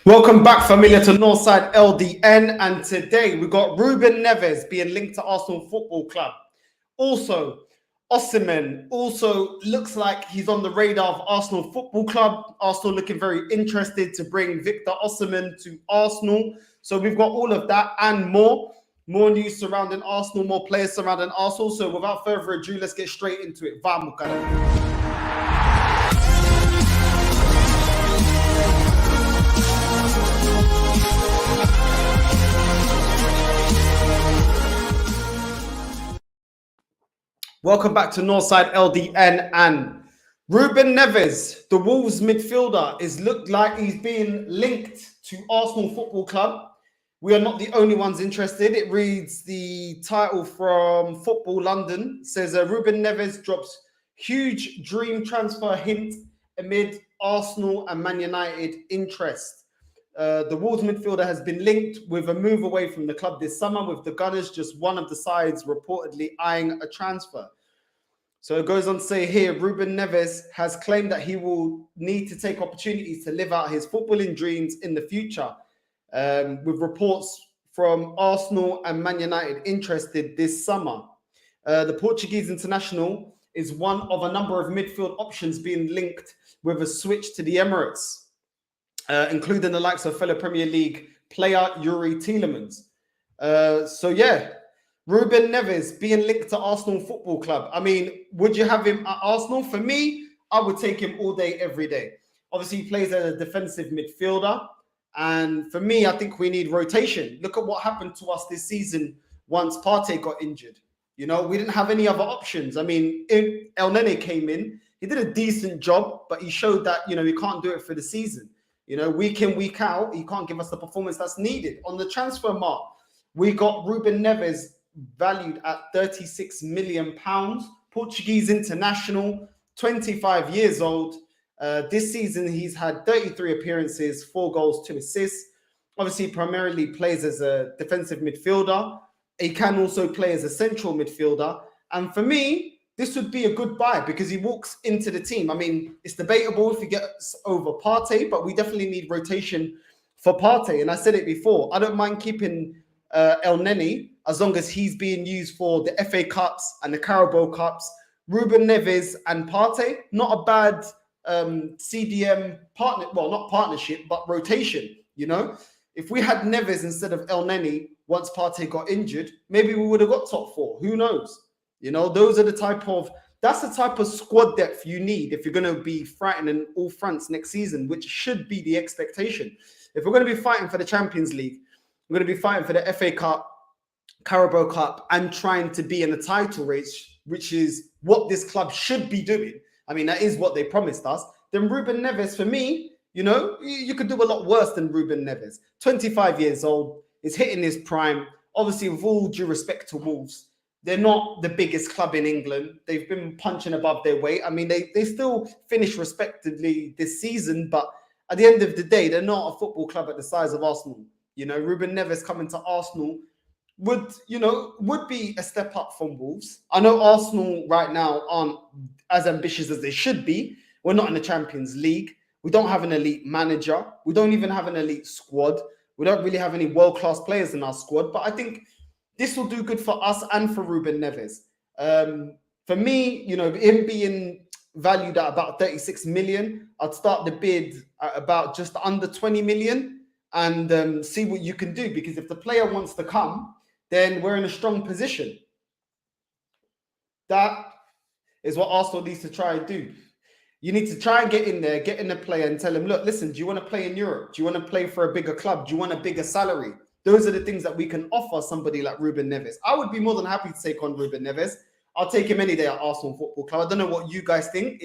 Welcome back, familiar, to Northside LDN, and today we got Ruben Neves being linked to Arsenal Football Club. Also, Osihmen also looks like he's on the radar of Arsenal Football Club. Arsenal looking very interested to bring Victor Osihmen to Arsenal. So we've got all of that and more. More news surrounding Arsenal, more players surrounding Arsenal. So without further ado, let's get straight into it. Vamos, cara. Welcome back to Northside LDN, and Ruben Neves, the Wolves midfielder, is looked like he's being linked to Arsenal Football Club. We are not the only ones interested. It reads the title from Football London. It says Ruben Neves drops huge dream transfer hint amid Arsenal and Man United interest. The Wolves midfielder has been linked with a move away from the club this summer, with the Gunners just one of the sides reportedly eyeing a transfer. So it goes on to say here, Ruben Neves has claimed that he will need to take opportunities to live out his footballing dreams in the future, with reports from Arsenal and Man United interested this summer. The Portuguese international is one of a number of midfield options being linked with a switch to the Emirates, including the likes of fellow Premier League player Yuri Tielemans. So yeah, Ruben Neves being linked to Arsenal Football Club. I mean, would you have him at Arsenal? For me, I would take him all day, every day. Obviously, he plays as a defensive midfielder. And for me, I think we need rotation. Look at what happened to us this season once Partey got injured. You know, we didn't have any other options. I mean, El Nene came in. He did a decent job, but he showed that, you know, he can't do it for the season. You know, week in, week out, he can't give us the performance that's needed. On the transfer mark, we got Ruben Neves valued at £36 million. Portuguese international, 25 years old. This season, he's had 33 appearances, 4 goals, 2 assists. Obviously, primarily plays as a defensive midfielder. He can also play as a central midfielder. And for me, this would be a good buy because he walks into the team. I mean, it's debatable if he gets over Partey, but we definitely need rotation for Partey. And I said it before, I don't mind keeping El Nene as long as he's being used for the FA Cups and the Carabao Cups. Ruben Neves and Partey, not a bad CDM partner, well, not partnership, but rotation, you know? If we had Neves instead of El Nene once Partey got injured, maybe we would have got top 4. Who knows? You know, that's the type of squad depth you need if you're going to be frightening all fronts next season, which should be the expectation. If we're going to be fighting for the Champions League, we're going to be fighting for the FA Cup, Carabao Cup, and trying to be in the title race, which is what this club should be doing. I mean, that is what they promised us. Then Ruben Neves, for me, you know, you could do a lot worse than Ruben Neves. 25 years old, is hitting his prime. Obviously, with all due respect to Wolves, they're not the biggest club in England. They've been punching above their weight. I mean, they still finished respectively this season, but at the end of the day, they're not a football club at the size of Arsenal. You know, Ruben Neves coming to Arsenal would be a step up from Wolves. I know Arsenal right now aren't as ambitious as they should be. We're not in the Champions League. We don't have an elite manager. We don't even have an elite squad. We don't really have any world-class players in our squad. But I think this will do good for us and for Ruben Neves. For me, you know, him being valued at about 36 million, I'd start the bid at about just under 20 million and see what you can do. Because if the player wants to come, then we're in a strong position. That is what Arsenal needs to try and do. You need to try and get in there, get in the player and tell him, look, listen, do you want to play in Europe? Do you want to play for a bigger club? Do you want a bigger salary? Those are the things that we can offer somebody like Ruben Neves. I would be more than happy to take on Ruben Neves. I'll take him any day at Arsenal Football Club. I don't know what you guys think.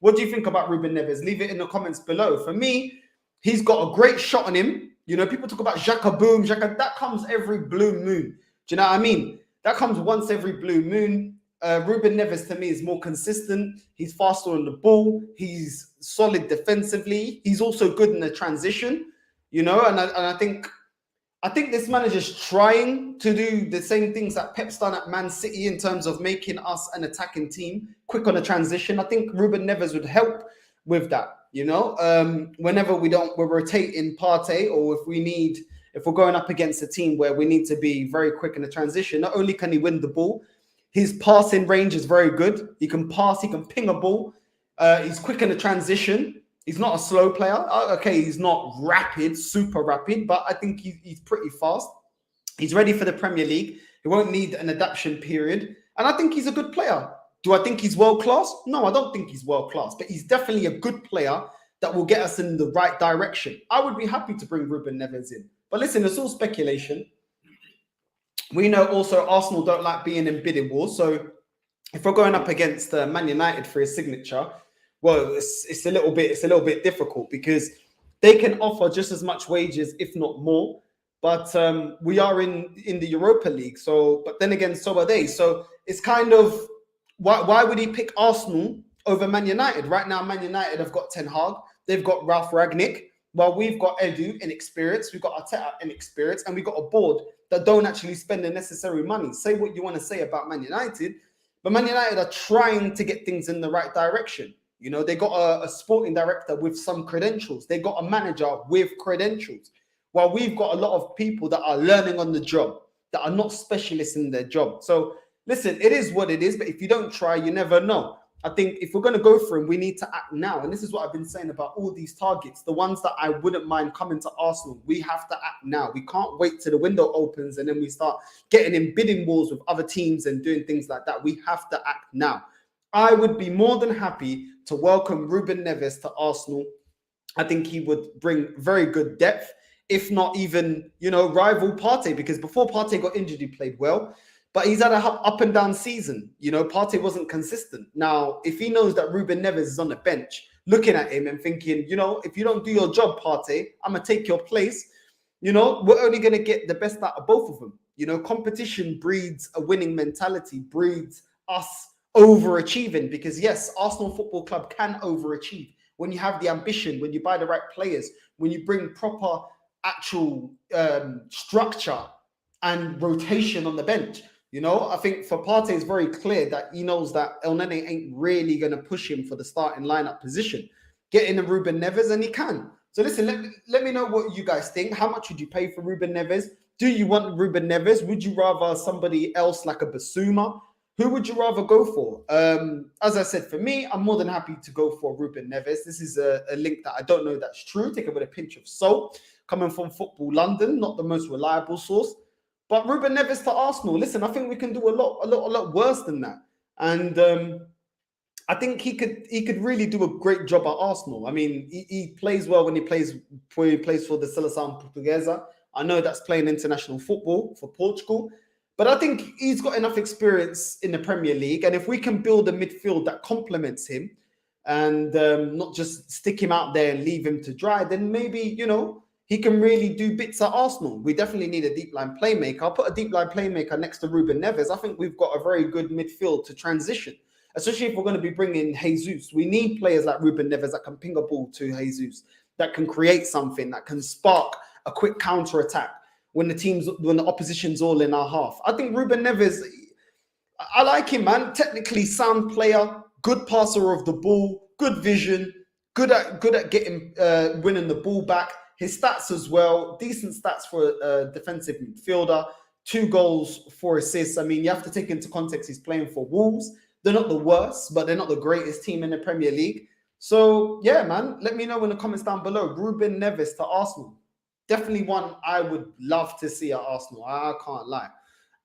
What do you think about Ruben Neves? Leave it in the comments below. For me, he's got a great shot on him. You know, people talk about Xhaka boom, Xhaka. That comes every blue moon. Do you know what I mean? That comes once every blue moon. Ruben Neves, to me, is more consistent. He's faster on the ball. He's solid defensively. He's also good in the transition, you know, and I think this manager's trying to do the same things that Pep's done at Man City in terms of making us an attacking team, quick on the transition. I think Ruben Neves would help with that. You know, whenever we're rotating Partey, or if we're going up against a team where we need to be very quick in the transition, not only can he win the ball, his passing range is very good. He can pass, he can ping a ball. He's quick in the transition. He's not a slow player. Okay, he's not rapid, super rapid, but I think he's pretty fast. He's ready for the Premier League. He won't need an adaptation period. And I think he's a good player. Do I think he's world class? No, I don't think he's world class, but he's definitely a good player that will get us in the right direction. I would be happy to bring Ruben Neves in. But listen, it's all speculation. We know also Arsenal don't like being in bidding wars. So if we're going up against Man United for his signature, well, it's a little bit difficult because they can offer just as much wages, if not more. But we are in the Europa League. So, but then again, so are they. So it's kind of why would he pick Arsenal over Man United? Right now, Man United have got Ten Hag, they've got Ralph Ragnick. Well, we've got Edu inexperience, we've got Arteta inexperience, and we've got a board that don't actually spend the necessary money. Say what you want to say about Man United, but Man United are trying to get things in the right direction. You know, they got a sporting director with some credentials. They got a manager with credentials. While we've got a lot of people that are learning on the job, that are not specialists in their job. So listen, it is what it is, but if you don't try, you never know. I think if we're going to go for him, we need to act now. And this is what I've been saying about all these targets, the ones that I wouldn't mind coming to Arsenal. We have to act now. We can't wait till the window opens and then we start getting in bidding wars with other teams and doing things like that. We have to act now. I would be more than happy to welcome Ruben Neves to Arsenal. I think he would bring very good depth, if not even, rival Partey, because before Partey got injured, he played well. But he's had a up and down season. Partey wasn't consistent. Now, if he knows that Ruben Neves is on the bench, looking at him and thinking, if you don't do your job, Partey, I'm going to take your place. We're only going to get the best out of both of them. Competition breeds a winning mentality, breeds us overachieving. Because yes, Arsenal Football Club can overachieve when you have the ambition, when you buy the right players, when you bring proper actual structure and rotation on the bench. I think for Partey, it's very clear that he knows that El Nene ain't really going to push him for the starting lineup position. Get in a Ruben Neves and he can. So listen, let me know what you guys think. How much would you pay for Ruben Neves? Do you want Ruben Neves? Would you rather somebody else like a Basuma? Who would you rather go for? As I said, for me, I'm more than happy to go for Ruben Neves. This is a link that I don't know that's true. Take it with a pinch of salt. Coming from Football London, not the most reliable source. But Ruben Neves to Arsenal. Listen, I think we can do a lot worse than that. And I think he could really do a great job at Arsenal. I mean, he plays well when he plays for the Seleção Portuguesa. I know that's playing international football for Portugal. But I think he's got enough experience in the Premier League. And if we can build a midfield that complements him and not just stick him out there and leave him to dry, then maybe, he can really do bits at Arsenal. We definitely need a deep line playmaker. I'll put a deep line playmaker next to Ruben Neves. I think we've got a very good midfield to transition, especially if we're going to be bringing Jesus. We need players like Ruben Neves that can ping a ball to Jesus, that can create something, that can spark a quick counter attack when the opposition's all in our half. I think Ruben Neves, I like him, man. Technically sound player, good passer of the ball, good vision, good at getting winning the ball back. His stats as well, decent stats for a defensive midfielder. 2 goals, 4 assists. I mean, you have to take into context he's playing for Wolves. They're not the worst, but they're not the greatest team in the Premier League. So, yeah, man, let me know in the comments down below. Ruben Neves to Arsenal. Definitely one I would love to see at Arsenal. I can't lie.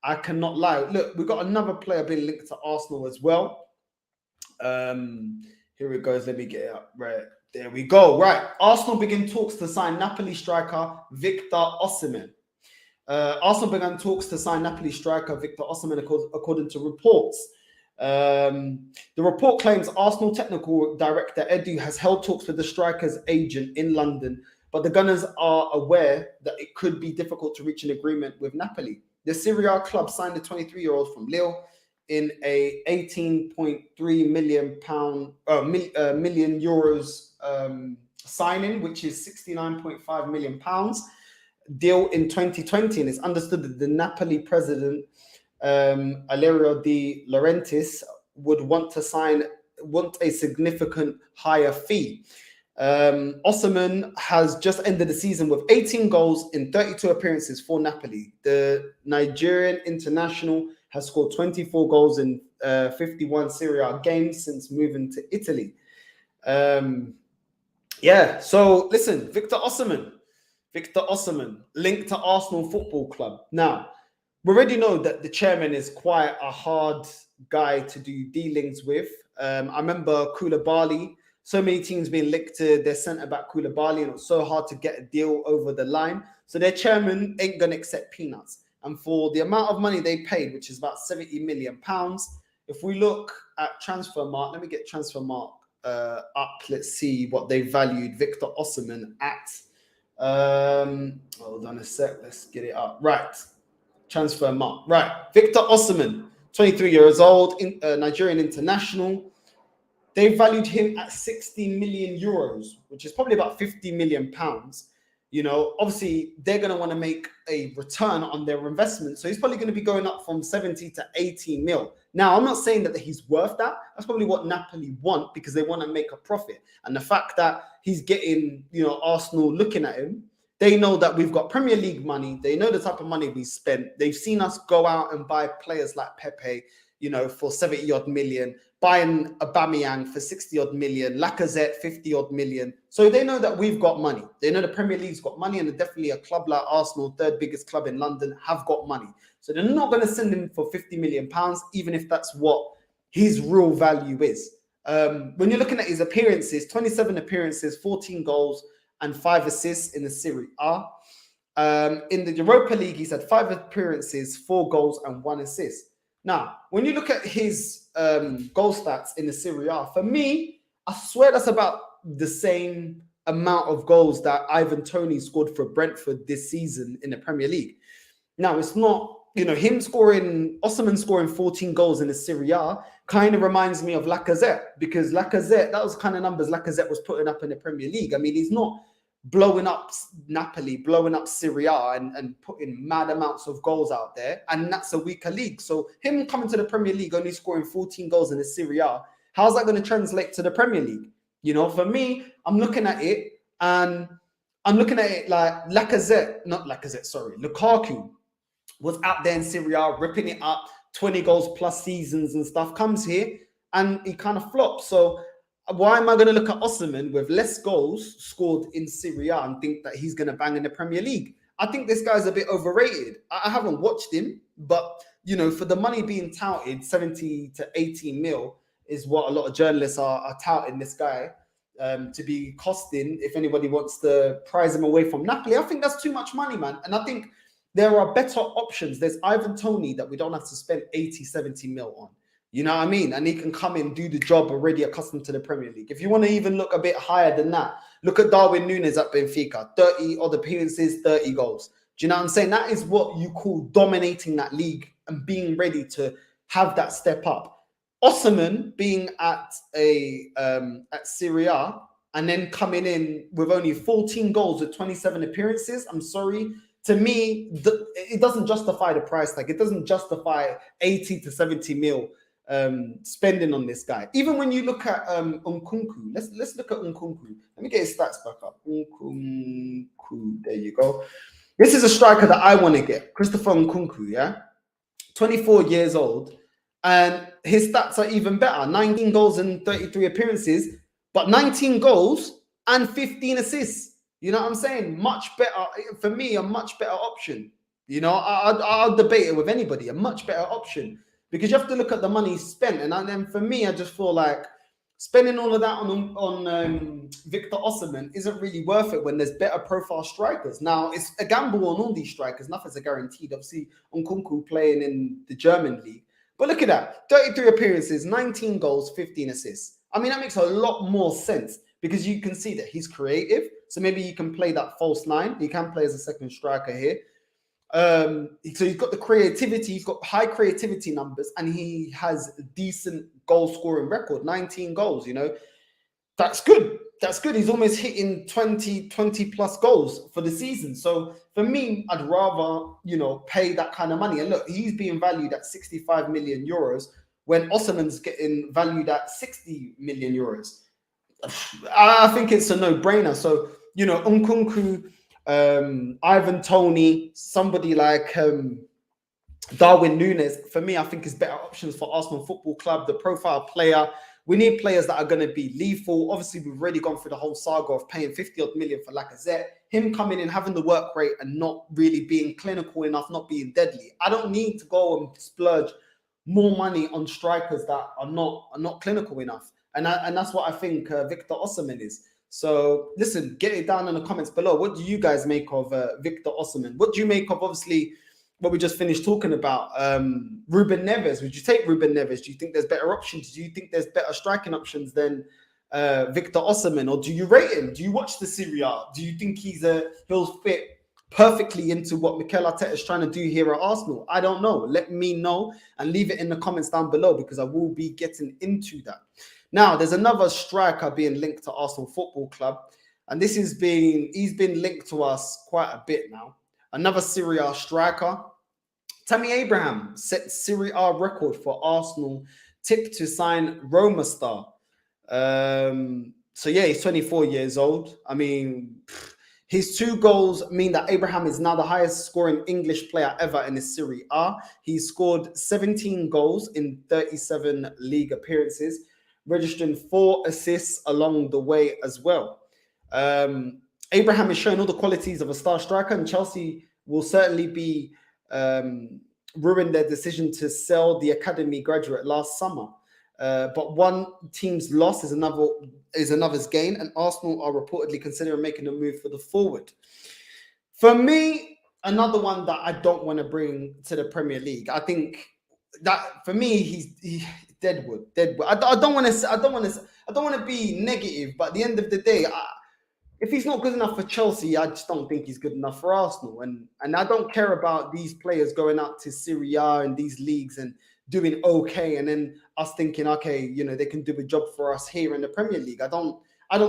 I cannot lie. Look, we've got another player being linked to Arsenal as well. Here it goes. Let me get it up. Right. There we go. Right. Arsenal begin talks to sign Napoli striker Victor Osihmen. Arsenal began talks to sign Napoli striker Victor Osihmen according to reports. The report claims Arsenal technical director Edu has held talks with the striker's agent in London, but the Gunners are aware that it could be difficult to reach an agreement with Napoli. The Serie A club signed the 23-year-old from Lille in a 18.3 million euros signing, which is 69.5 million pounds deal in 2020. And it's understood that the Napoli president, Valerio De Laurentiis, would want a significant higher fee. Osihmen has just ended the season with 18 goals in 32 appearances for Napoli. The Nigerian international has scored 24 goals in 51 Serie A games since moving to Italy. Yeah, so listen, Victor Osihmen, linked to Arsenal Football Club. Now, we already know that the chairman is quite a hard guy to do dealings with. I remember Koulibaly, so many teams being linked to their centre-back Koulibaly, and it was so hard to get a deal over the line. So their chairman ain't going to accept peanuts. And for the amount of money they paid, which is about £70 million, if we look at Transfermarkt, let me get Transfermarkt up. Let's see what they valued Victor Osihmen at. Hold on a sec. Let's get it up. Right. Transfermarkt. Right. Victor Osihmen, 23 years old, Nigerian international. They valued him at 60 million euros, which is probably about 50 million pounds. You know, obviously they're going to want to make a return on their investment. So he's probably going to be going up from 70 to 80 mil. Now, I'm not saying that he's worth that. That's probably what Napoli want because they want to make a profit. And the fact that he's getting, you know, Arsenal looking at him, they know that we've got Premier League money. They know the type of money we spent. They've seen us go out and buy players like Pepe, you know, for 70 odd million, buying Aubameyang for 60 odd million, Lacazette 50 odd million. So they know that we've got money. They know the Premier League's got money, and definitely a club like Arsenal, third biggest club in London, have got money. So they're not going to send him for 50 million pounds, even if that's what his real value is. When you're looking at his appearances, 27 appearances, 14 goals, and 5 assists in the Serie A. In the Europa League, he's had 5 appearances, 4 goals, and 1 assist. Now, when you look at his goal stats in the Serie A, for me, I swear that's about the same amount of goals that Ivan Toney scored for Brentford this season in the Premier League. Now, it's not, you know, Osihmen scoring 14 goals in the Serie A kind of reminds me of Lacazette, because Lacazette, that was kind of numbers Lacazette was putting up in the Premier League. I mean, he's not blowing up Napoli, blowing up Serie A and putting mad amounts of goals out there, and that's a weaker league. So him coming to the Premier League, only scoring 14 goals in the Serie A, how's that going to translate to the Premier League? You know, for me, I'm looking at it like Lukaku was out there in Serie A, ripping it up, 20 goals plus seasons and stuff, comes here and he kind of flops. So why am I going to look at Osihmen with less goals scored in Serie A and think that he's going to bang in the Premier League? I think this guy's a bit overrated. I haven't watched him, but, you know, for the money being touted, 70 to 80 mil is what a lot of journalists are touting this guy to be costing if anybody wants to prize him away from Napoli. I think that's too much money, man. And I think there are better options. There's Ivan Toney that we don't have to spend 80, 70 mil on. You know what I mean? And he can come in, do the job already accustomed to the Premier League. If you want to even look a bit higher than that, look at Darwin Núñez at Benfica. 30 odd appearances, 30 goals. Do you know what I'm saying? That is what you call dominating that league and being ready to have that step up. Osihmen being at Serie A and then coming in with only 14 goals with 27 appearances, I'm sorry. To me, it doesn't justify the price tag. It doesn't justify 80 to 70 mil spending on this guy. Even when you look at Nkunku, let's look at Nkunku. Let me get his stats back up. Nkunku, there you go. This is a striker that I want to get, Christopher Nkunku, yeah? 24 years old, and his stats are even better. 19 goals and 33 appearances, but 19 goals and 15 assists. You know what I'm saying? Much better, for me, a much better option. You know, I'll debate it with anybody, a much better option. Because you have to look at the money spent. And then for me, I just feel like spending all of that on Victor Osihmen isn't really worth it when there's better profile strikers. Now, it's a gamble on all these strikers. Nothing's a guaranteed. Obviously, Nkunku playing in the German league. But look at that. 33 appearances, 19 goals, 15 assists. I mean, that makes a lot more sense because you can see that he's creative. So maybe you can play that false nine. You can play as a second striker here. So he's got the creativity, he's got high creativity numbers, and he has a decent goal scoring record, 19 goals, you know. That's good. That's good. He's almost hitting 20 plus goals for the season. So for me, I'd rather, you know, pay that kind of money. And look, he's being valued at 65 million euros when Osimen's getting valued at 60 million euros. I think it's a no-brainer. So, Nkunku, Ivan Toney, somebody like Darwin Nunes, for me, I think is better options for Arsenal Football Club. The profile player, we need players that are going to be lethal. Obviously, we've already gone through the whole saga of paying 50 odd million for Lacazette. Him coming in, having the work rate and not really being clinical enough, not being deadly. I don't need to go and splurge more money on strikers that are not clinical enough. And that's what I think Victor Osimhen is. So listen, get it down in the comments below. What do you guys make of Victor Osimhen? What do you make of, obviously, what we just finished talking about? Ruben Neves. Would you take Ruben Neves? Do you think there's better options? Do you think there's better striking options than Victor Osimhen? Or do you rate him? Do you watch the Serie A? Do you think he'll fit perfectly into what Mikel Arteta is trying to do here at Arsenal? I don't know. Let me know and leave it in the comments down below, because I will be getting into that. Now, there's another striker being linked to Arsenal Football Club, and he's been linked to us quite a bit now. Another Serie A striker, Tammy Abraham, set Serie A record for Arsenal, tipped to sign Roma star. So yeah, he's 24 years old. I mean, his 2 goals mean that Abraham is now the highest scoring English player ever in the Serie A. He scored 17 goals in 37 league appearances, registering 4 assists along the way as well. Abraham has shown all the qualities of a star striker, and Chelsea will certainly be ruined their decision to sell the academy graduate last summer. But one team's loss is another's gain, and Arsenal are reportedly considering making a move for the forward. For me, another one that I don't want to bring to the Premier League. I think that for me, he's Deadwood. I don't want to be negative, but at the end of the day, if he's not good enough for Chelsea, I just don't think he's good enough for Arsenal. And I don't care about these players going out to Serie A and these leagues and doing okay, and then us thinking, okay, they can do a job for us here in the Premier League. I don't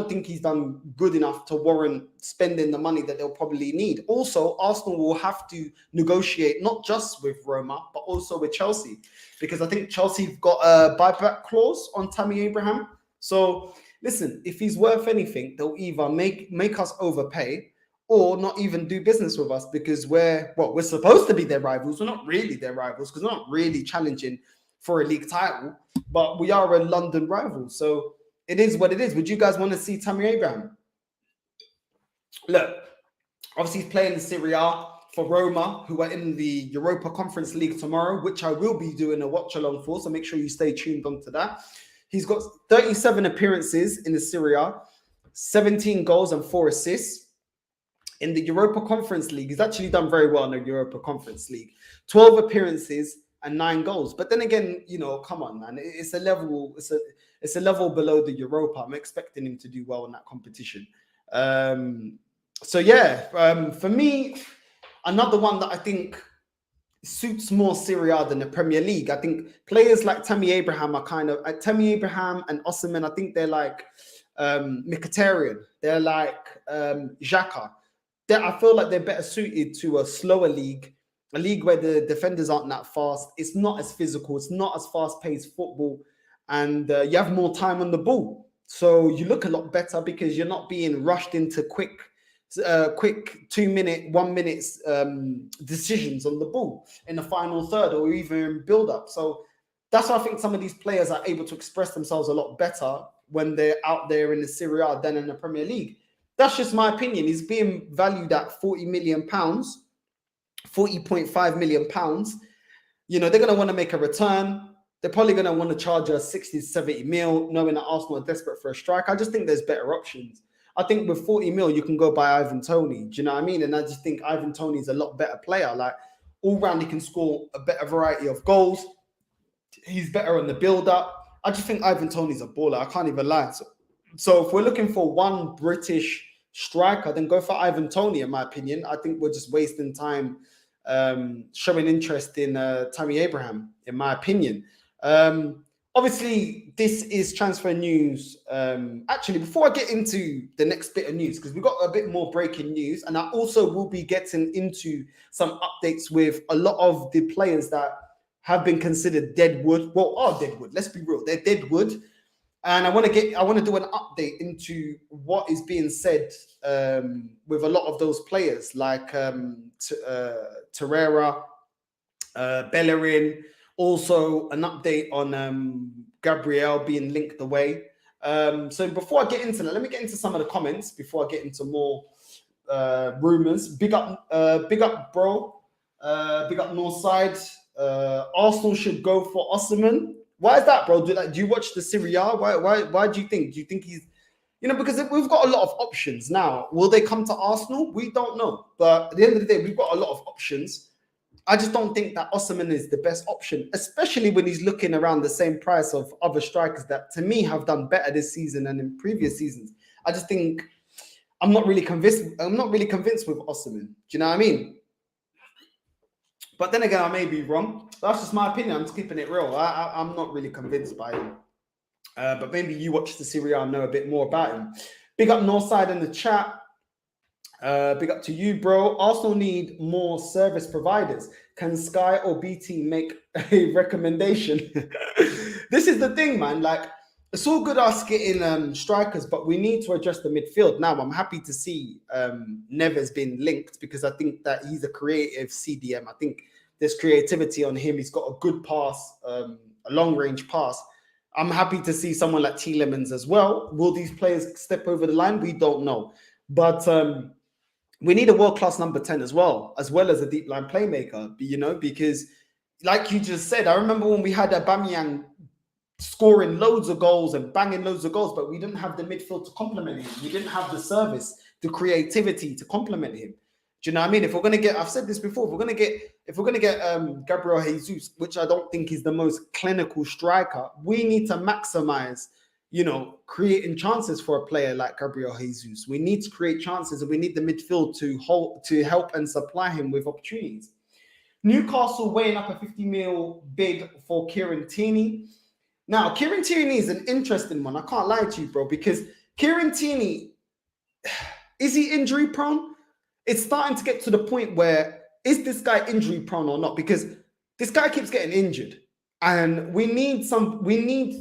think he's done good enough to warrant spending the money that they'll probably need. Also, Arsenal will have to negotiate not just with Roma, but also with Chelsea, because I think Chelsea have got a buyback clause on Tammy Abraham. So listen, if he's worth anything, they'll either make us overpay or not even do business with us, because we're supposed to be their rivals. We're not really their rivals, because we're not really challenging for a league title, but we are a London rival. So it is what it is. Would you guys want to see Tammy Abraham? Look, obviously he's playing in Serie A for Roma, who are in the Europa Conference League tomorrow, which I will be doing a watch along for. So make sure you stay tuned onto that. He's got 37 appearances in the Serie A, 17 goals and 4 assists. In the Europa Conference League, he's actually done very well in the Europa Conference League. 12 appearances and 9 goals. But then again, come on, man. It's a level below the Europa. I'm expecting him to do well in that competition. So yeah, for me, another one that I think suits more Serie A than the Premier League. I think players like Tammy Abraham are Tammy Abraham and Osihmen. I think they're like Mkhitaryan. They're like Xhaka. I feel like they're better suited to a slower league, a league where the defenders aren't that fast. It's not as physical. It's not as fast-paced football, and you have more time on the ball. So you look a lot better because you're not being rushed into quick 2-minute, 1 minute decisions on the ball in the final third or even build-up. So that's why I think some of these players are able to express themselves a lot better when they're out there in the Serie A than in the Premier League. That's just my opinion. He's being valued at £40 million, £40.5 million. They're going to want to make a return. They're probably going to want to charge us 60, 70 mil, knowing that Arsenal are desperate for a striker. I just think there's better options. I think with 40 mil, you can go buy Ivan Toney. Do you know what I mean? And I just think Ivan Toney is a lot better player. Like, all round, he can score a better variety of goals. He's better on the build-up. I just think Ivan Toney's a baller. I can't even lie. So if we're looking for one British striker, then go for Ivan Toney, in my opinion. I think we're just wasting time showing interest in Tammy Abraham, in my opinion. Obviously, this is transfer news. Actually, before I get into the next bit of news, because we've got a bit more breaking news, and I also will be getting into some updates with a lot of the players that have been considered deadwood. Well, are deadwood. Let's be real. They're deadwood. And I want to do an update into what is being said with a lot of those players like Torreira, Bellerin. Also, an update on Gabriel being linked away. So before I get into that, let me get into some of the comments before I get into more rumors. Big up, bro. Big up Northside. Arsenal should go for Osihmen. Why is that, bro? Do you watch the Serie A? Why do you think? Do you think he's, because we've got a lot of options now. Will they come to Arsenal? We don't know. But at the end of the day, we've got a lot of options. I just don't think that Osihmen is the best option, especially when he's looking around the same price of other strikers that, to me, have done better this season than in previous seasons. I just think I'm not really convinced. I'm not really convinced with Osihmen. Do you know what I mean? But then again, I may be wrong. That's just my opinion. I'm just keeping it real. I'm not really convinced by him. But maybe you watch the Serie A and know a bit more about him. Big up Northside in the chat. Big up to you, bro. Arsenal need more service providers. Can Sky or BT make a recommendation? This is the thing, man. Like, it's all good us getting strikers, but we need to address the midfield. Now, I'm happy to see Neves being linked because I think that he's a creative CDM. I think there's creativity on him. He's got a good pass, a long-range pass. I'm happy to see someone like Tielemans as well. Will these players step over the line? We don't know. But we need a world-class number 10 as well as a deep line playmaker, because like you just said, I remember when we had Aubameyang scoring loads of goals and banging loads of goals, but we didn't have the midfield to complement him. We didn't have the service, the creativity to complement him. Do you know what I mean? If we're going to get, I've said this before, if we're going to get Gabriel Jesus, which I don't think is the most clinical striker, we need to maximize, creating chances for a player like Gabriel Jesus. We need to create chances, and we need the midfield to help and supply him with opportunities. Newcastle weighing up a 50 mil bid for Kieran Tierney. Now, Kieran Tierney is an interesting one. I can't lie to you, bro, because Kieran Tierney, is he injury prone? It's starting to get to the point where, is this guy injury prone or not? Because this guy keeps getting injured. And we need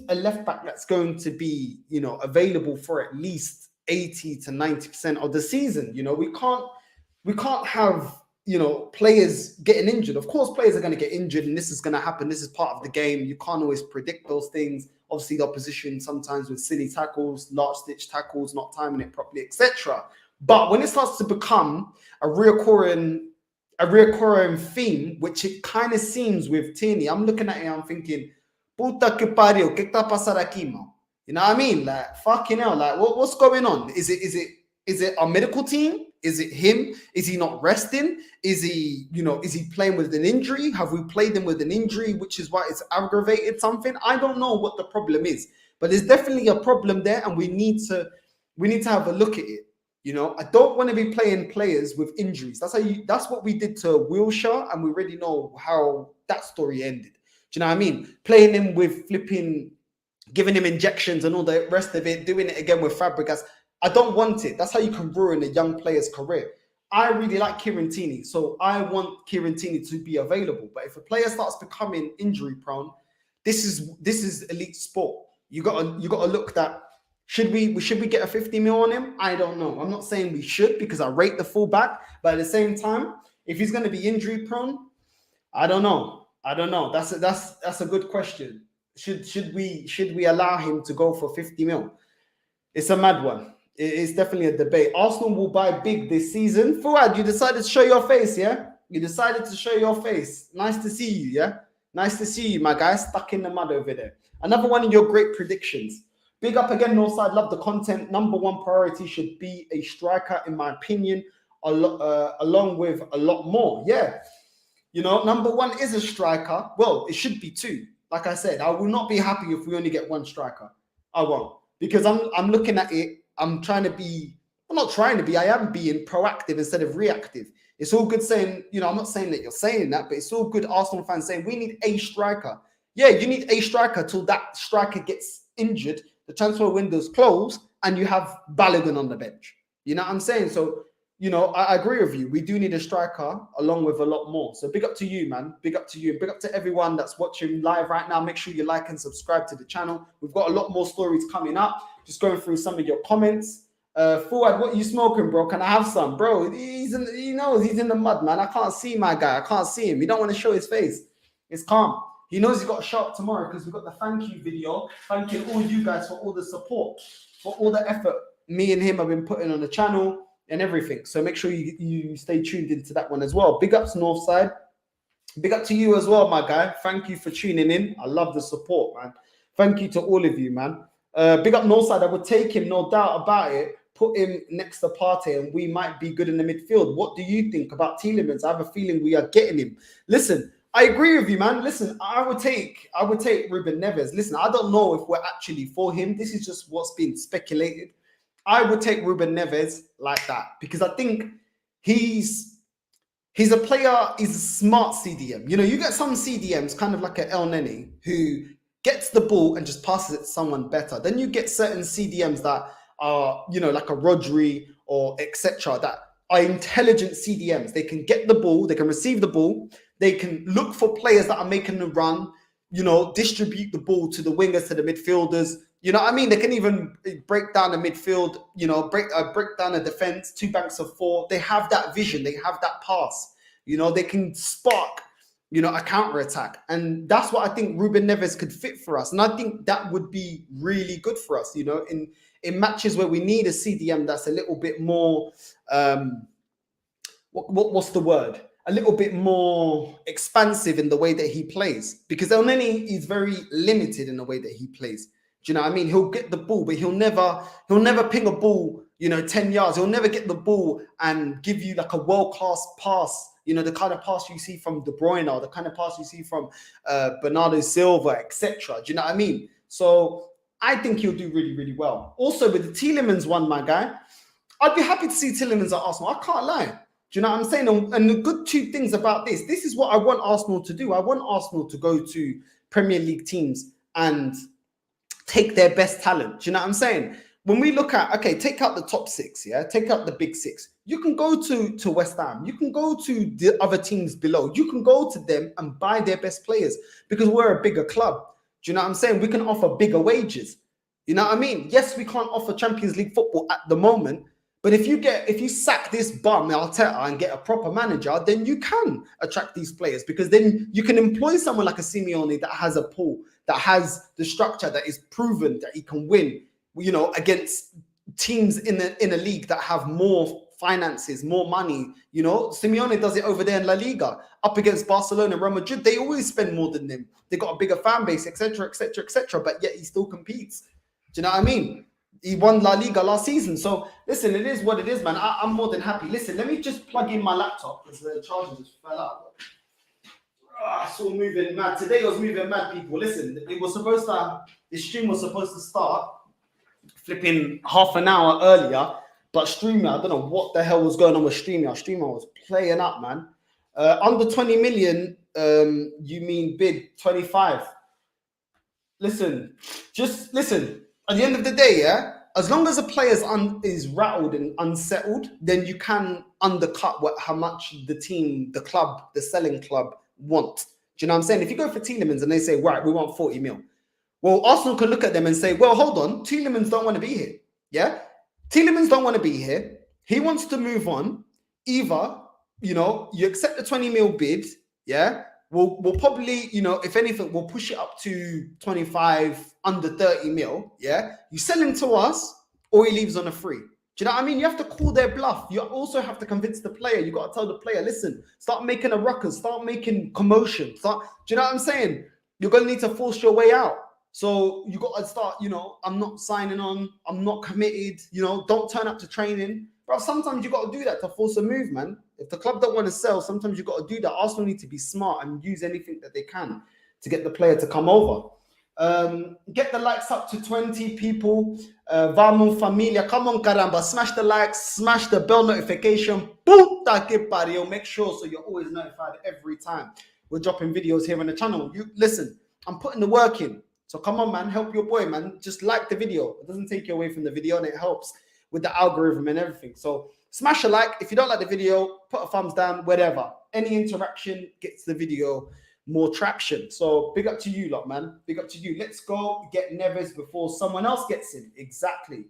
a left back that's going to be, available for at least 80 to 90% of the season. We can't have, players getting injured. Of course, players are going to get injured, and this is going to happen. This is part of the game. You can't always predict those things. Obviously, the opposition sometimes with silly tackles, large-stitch tackles, not timing it properly, etc. But when it starts to become a reoccurring theme, which it kind of seems with Tierney, I'm looking at it, I'm thinking, puta que pariu, ¿qué está pasando aquí, man? You know what I mean? Like, fucking hell, like, what's going on? Is it our medical team? Is it him? Is he not resting? Is he playing with an injury? Have we played him with an injury, which is why it's aggravated something? I don't know what the problem is, but there's definitely a problem there, and we need to have a look at it. I don't want to be playing players with injuries. That's what we did to Wilshere, and we already know how that story ended. Do you know what I mean? Playing him with giving him injections and all the rest of it, doing it again with Fabregas. I don't want it. That's how you can ruin a young player's career. I really like Kieran Tierney, so I want Kieran Tierney to be available. But if a player starts becoming injury prone, this is elite sport. You got to look that. Should we get a 50 mil on him? I don't know. I'm not saying we should, because I rate the fullback, but at the same time, if he's going to be injury prone, I don't know. That's a good question. Should we allow him to go for 50 mil? It's a mad one. It's definitely a debate. Arsenal will buy big this season. Fuad, you decided to show your face, yeah? You decided to show your face. Nice to see you, yeah? Nice to see you, my guy. Stuck in the mud over there. Another one of your great predictions. Big up again, Northside. Love the content. Number one priority should be a striker, in my opinion, along with a lot more. Yeah. Number one is a striker. Well, it should be two. Like I said, I will not be happy if we only get one striker. I won't. Because I'm looking at it. I'm not trying to be. I am being proactive instead of reactive. It's all good saying, I'm not saying that you're saying that, but it's all good Arsenal fans saying we need a striker. Yeah, you need a striker till that striker gets injured, the transfer window's closed, and you have Balogun on the bench. You know what I'm saying? So you know, I agree with you. We do need a striker along with a lot more. So big up to you, man. Big up to you. Big up to everyone that's watching live right now. Make sure you like and subscribe to the channel. We've got a lot more stories coming up. Just going through some of your comments. Fuad, what you smoking, bro? Can I have some? Bro, he's in, he knows he's in the mud, man. I can't see my guy. I can't see him. He don't want to show his face. It's calm. He knows he's got a shot tomorrow because we've got the thank you video. Thanking all you guys for all the support, for all the effort me and him have been putting on the channel and everything. So make sure you stay tuned into that one as well. Big ups Northside. Big up to you as well, my guy. Thank you for tuning in. I love the support, man. Thank you to all of you, man. Big up Northside. I would take him, no doubt about it. Put him next to Partey and we might be good in the midfield. What do you think about Tielemans? I have a feeling we are getting him. Listen, I agree with you, man. Listen, I would take Ruben Neves. Listen, I don't know if we're actually for him. This is just what's been speculated. I would take Ruben Neves like that because I think he's a player, he's a smart CDM. You know, you get some CDMs, kind of like an El Neni, who gets the ball and just passes it to someone better. Then you get certain CDMs that are, you know, like a Rodri or etc. that are intelligent CDMs. They can get the ball, they can receive the ball, they can look for players that are making the run, you know, distribute the ball to the wingers, to the midfielders. You know what I mean? They can even break down the midfield, you know, break down the defense, 2 banks of 4. They have that vision. They have that pass. You know, they can spark, you know, a counter attack. And that's what I think Ruben Neves could fit for us. And I think that would be really good for us, you know, in matches where we need a CDM that's a little bit more, what's the word? A little bit more expansive in the way that he plays. Because El Neni is very limited in the way that he plays. Do you know what I mean? He'll get the ball, but he'll never ping a ball, you know, 10 yards. He'll never get the ball and give you like a world-class pass, you know, the kind of pass you see from De Bruyne or the kind of pass you see from Bernardo Silva, etc. Do you know what I mean? So I think he'll do really, really well. Also with the Tielemans one, my guy, I'd be happy to see Tielemans at Arsenal. I can't lie. Do you know what I'm saying? And the good 2 things about this is what I want Arsenal to do. I want Arsenal to go to Premier League teams and take their best talent. Do you know what I'm saying? When we look at, okay, take out the top 6, yeah? Take out the big 6. You can go to West Ham. You can go to the other teams below. You can go to them and buy their best players because we're a bigger club. Do you know what I'm saying? We can offer bigger wages. You know what I mean? Yes, we can't offer Champions League football at the moment, but if you sack this bum Arteta and get a proper manager, then you can attract these players because then you can employ someone like a Simeone that has a pool, that has the structure, that is proven that he can win, you know, against teams in a league that have more finances, more money. You know, Simeone does it over there in La Liga, up against Barcelona, Real Madrid. They always spend more than them. They got a bigger fan base, etc., etc., etc. But yet he still competes. Do you know what I mean? He won La Liga last season. So listen, it is what it is, man. I'm more than happy. Listen, let me just plug in my laptop because the charger just fell out. It's all moving mad. Today was moving mad, people. Listen, the stream was supposed to start flipping half an hour earlier, but Streamer, I don't know what the hell was going on with Streamer. Streamer was playing up, man. Under 20 million, you mean bid 25. Listen, just listen. At the end of the day, yeah, as long as a player is rattled and unsettled, then you can undercut how much the team, the club, the selling club want. Do you know what I'm saying? If you go for Tielemans and they say, right, we want 40 mil. Well, Arsenal can look at them and say, well, hold on, Tielemans don't want to be here. Yeah? Tielemans don't want to be here. He wants to move on. Either, you know, you accept the 20 mil bid, yeah? We'll probably, you know, if anything, we'll push it up to 25, under 30 mil, yeah? You sell him to us, or he leaves on a free. Do you know what I mean? You have to call their bluff. You also have to convince the player. You got to tell the player, listen, start making a ruckus, start making commotion. Do you know what I'm saying? You're going to need to force your way out. So you got to start, you know, I'm not signing on. I'm not committed. You know, don't turn up to training. Bro, sometimes you got to do that to force a move, man. If the club don't want to sell, sometimes you got to do that. Arsenal need to be smart and use anything that they can to get the player to come over. Get the likes up to 20 people. Vamos familia. Come on, caramba. Smash the likes. Smash the bell notification. Puta que parió. Make sure so you're always notified every time we're dropping videos here on the channel. You listen, I'm putting the work in. So come on, man. Help your boy, man. Just like the video. It doesn't take you away from the video and it helps with the algorithm and everything. So Smash a like. If you don't like the video, put a thumbs down, whatever. Any interaction gets the video more traction. So big up to you lot, man. Big up to you. Let's go get Neves before someone else gets him. Exactly.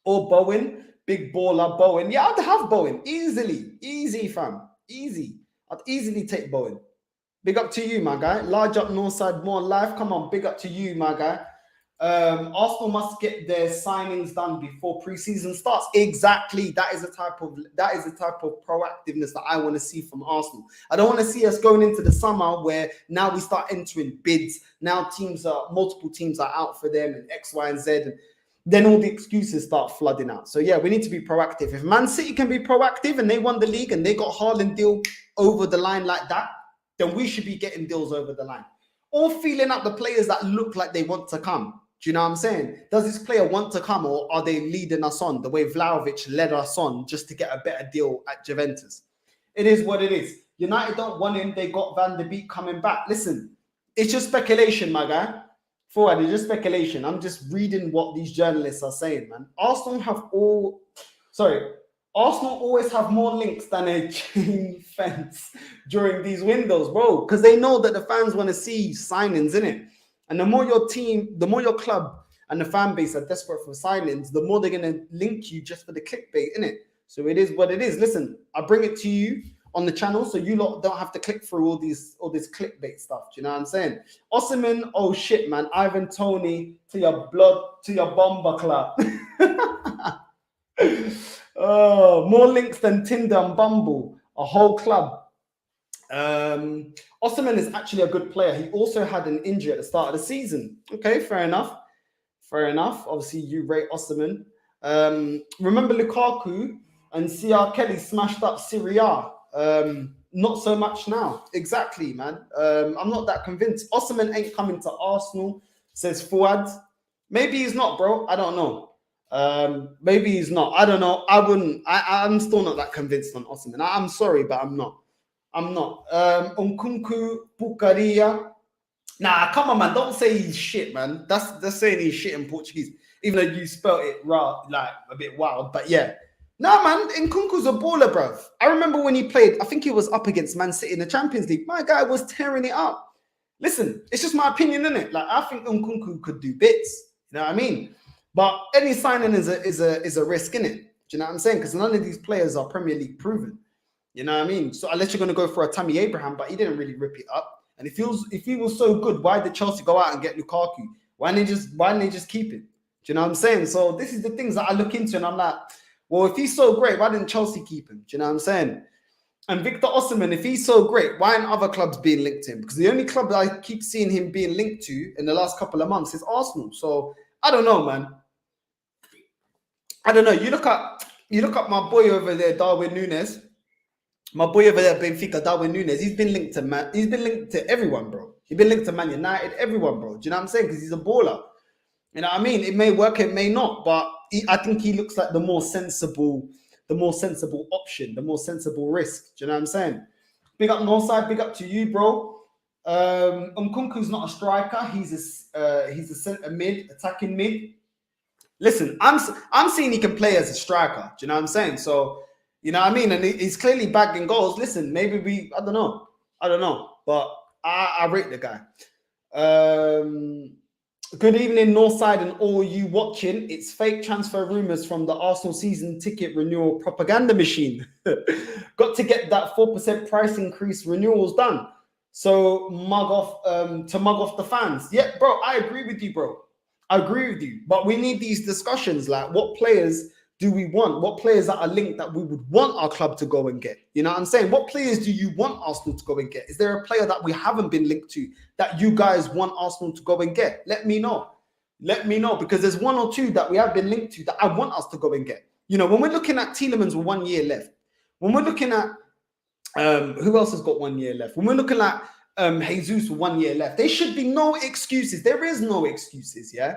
Or Bowen, big baller Bowen. Yeah, I'd have Bowen easily. Easy, fam. Easy. I'd easily take Bowen. Big up to you, my guy. Large up north side, more live. Come on, big up to you, my guy. Arsenal must get their signings done before preseason starts. Exactly. That is a type of proactiveness that I want to see from Arsenal. I don't want to see us going into the summer where now we start entering bids. Now multiple teams are out for them and X, Y, and Z. And then all the excuses start flooding out. So yeah, we need to be proactive. If Man City can be proactive and they won the league and they got Haaland deal over the line like that, then we should be getting deals over the line. Or feeling out the players that look like they want to come. Do you know what I'm saying? Does this player want to come, or are they leading us on the way Vlahovic led us on just to get a better deal at Juventus? It is what it is. United don't want him. They got Van der Beek coming back. Listen, it's just speculation, my guy. Forward, it's just speculation. I'm just reading what these journalists are saying, man. Arsenal always have more links than a chain fence during these windows, bro, because they know that the fans want to see signings, innit? And the more your club and the fan base are desperate for signings, the more they're going to link you just for the clickbait, innit? So it is what it is. Listen, I bring it to you on the channel so you lot don't have to click through all this clickbait stuff. Do you know what I'm saying? Osihmen, oh shit, man. Ivan Toney to your bomber club. Oh, more links than Tinder and Bumble. A whole club. Osihmen is actually a good player. He also had an injury at the start of the season. Okay, fair enough. Fair enough. Obviously, you rate Osihmen. Remember Lukaku and CR Kelly smashed up Syria. Not so much now. Exactly, man. I'm not that convinced. Osihmen ain't coming to Arsenal, says Fuad. Maybe he's not, bro. I don't know. Maybe he's not. I don't know. I'm still not that convinced on Osihmen. I'm sorry, but I'm not. Nkunku Pukaria. Nah, come on, man. Don't say he's shit, man. That's saying he's shit in Portuguese. Even though you spelt it like a bit wild. But yeah. Nah, man. Nkunku's a baller, bruv. I remember when he played, I think he was up against Man City in the Champions League. My guy was tearing it up. Listen, it's just my opinion, innit? Like, I think Nkunku could do bits. You know what I mean? But any signing is a risk, innit? Do you know what I'm saying? Because none of these players are Premier League proven. You know what I mean? So unless you're going to go for a Tammy Abraham, but he didn't really rip it up. And if he was so good, why did Chelsea go out and get Lukaku? Why didn't they just keep him? Do you know what I'm saying? So this is the things that I look into and I'm like, well, if he's so great, why didn't Chelsea keep him? Do you know what I'm saying? And Victor Osihmen, if he's so great, why aren't other clubs being linked to him? Because the only club that I keep seeing him being linked to in the last couple of months is Arsenal. So I don't know, man. I don't know. You look at my boy over there, Darwin Núñez. My boy over there, Benfica, Darwin Núñez. He's been linked to everyone, bro. He's been linked to Man United, everyone, bro. Do you know what I'm saying? Because he's a baller. You know what I mean? It may work, it may not, but I think he looks like the more sensible option, the more sensible risk. Do you know what I'm saying? Big up Northside, big up to you, bro. Nkunku's not a striker. He's a centre mid, attacking mid. Listen, I'm seeing he can play as a striker. Do you know what I'm saying? So, you know what I mean? And he's clearly bagging goals. Listen, maybe I don't know. But I rate the guy. Good evening, Northside and all you watching. It's fake transfer rumours from the Arsenal season ticket renewal propaganda machine. Got to get that 4% price increase renewals done. So mug off the fans. Yeah, bro, I agree with you, bro. I agree with you. But we need these discussions. Like, what players do we want? What players that are linked that we would want our club to go and get? You know what I'm saying? What players do you want Arsenal to go and get? Is there a player that we haven't been linked to that you guys want Arsenal to go and get? Let me know. Let me know, because there's one or two that we have been linked to that I want us to go and get. You know, when we're looking at Tielemans with 1 year left, when we're looking at who else has got 1 year left? When we're looking at Jesus with 1 year left, there should be no excuses. There is no excuses, yeah,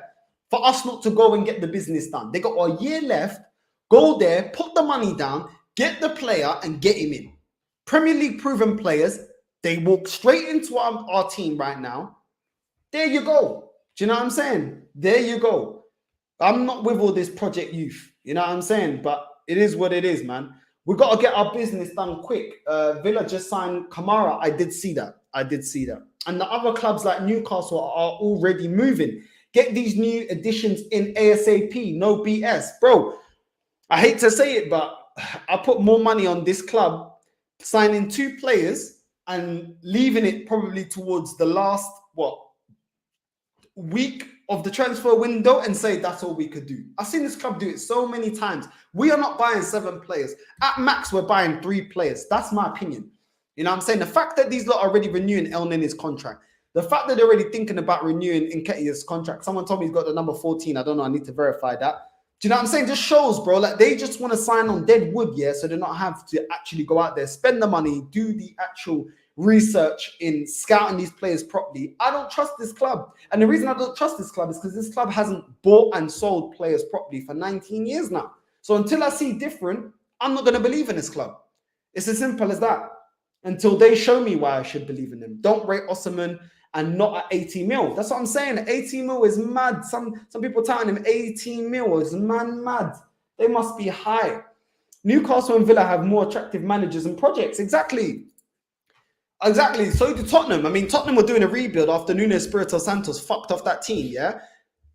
for us not to go and get the business done. They got a year left. Go there, put the money down, get the player and get him in. Premier League proven players, they walk straight into our team right now. There you go. Do you know what I'm saying? There you go. I'm not with all this Project Youth. You know what I'm saying? But It is what it is, man. We got to get our business done quick. Villa just signed Kamara. I did see that. And the other clubs like Newcastle are already moving. Get these new additions in ASAP. No BS. Bro, I hate to say it, but I put more money on this club signing 2 players and leaving it probably towards the last, week of the transfer window and say that's all we could do. I've seen this club do it so many times. We are not buying 7 players. At max, we're buying 3 players. That's my opinion. You know what I'm saying? The fact that these lot are already renewing El Nene's contract, the fact that they're already thinking about renewing Nketiah's contract. Someone told me he's got the number 14. I don't know. I need to verify that. Do you know what I'm saying? Just shows, bro. Like, they just want to sign on dead wood, yeah, so they don't have to actually go out there, spend the money, do the actual research in scouting these players properly. I don't trust this club. And the reason I don't trust this club is because this club hasn't bought and sold players properly for 19 years now. So until I see different, I'm not going to believe in this club. It's as simple as that. Until they show me why I should believe in them. Don't rate Osihmen and not at 80 mil. That's what I'm saying. 80 mil is mad. Some people touting him 18 mil is mad. They must be high. Newcastle and Villa have more attractive managers and projects. Exactly. So do Tottenham. I mean, Tottenham were doing a rebuild after Nuno Espirito Santos fucked off that team, yeah?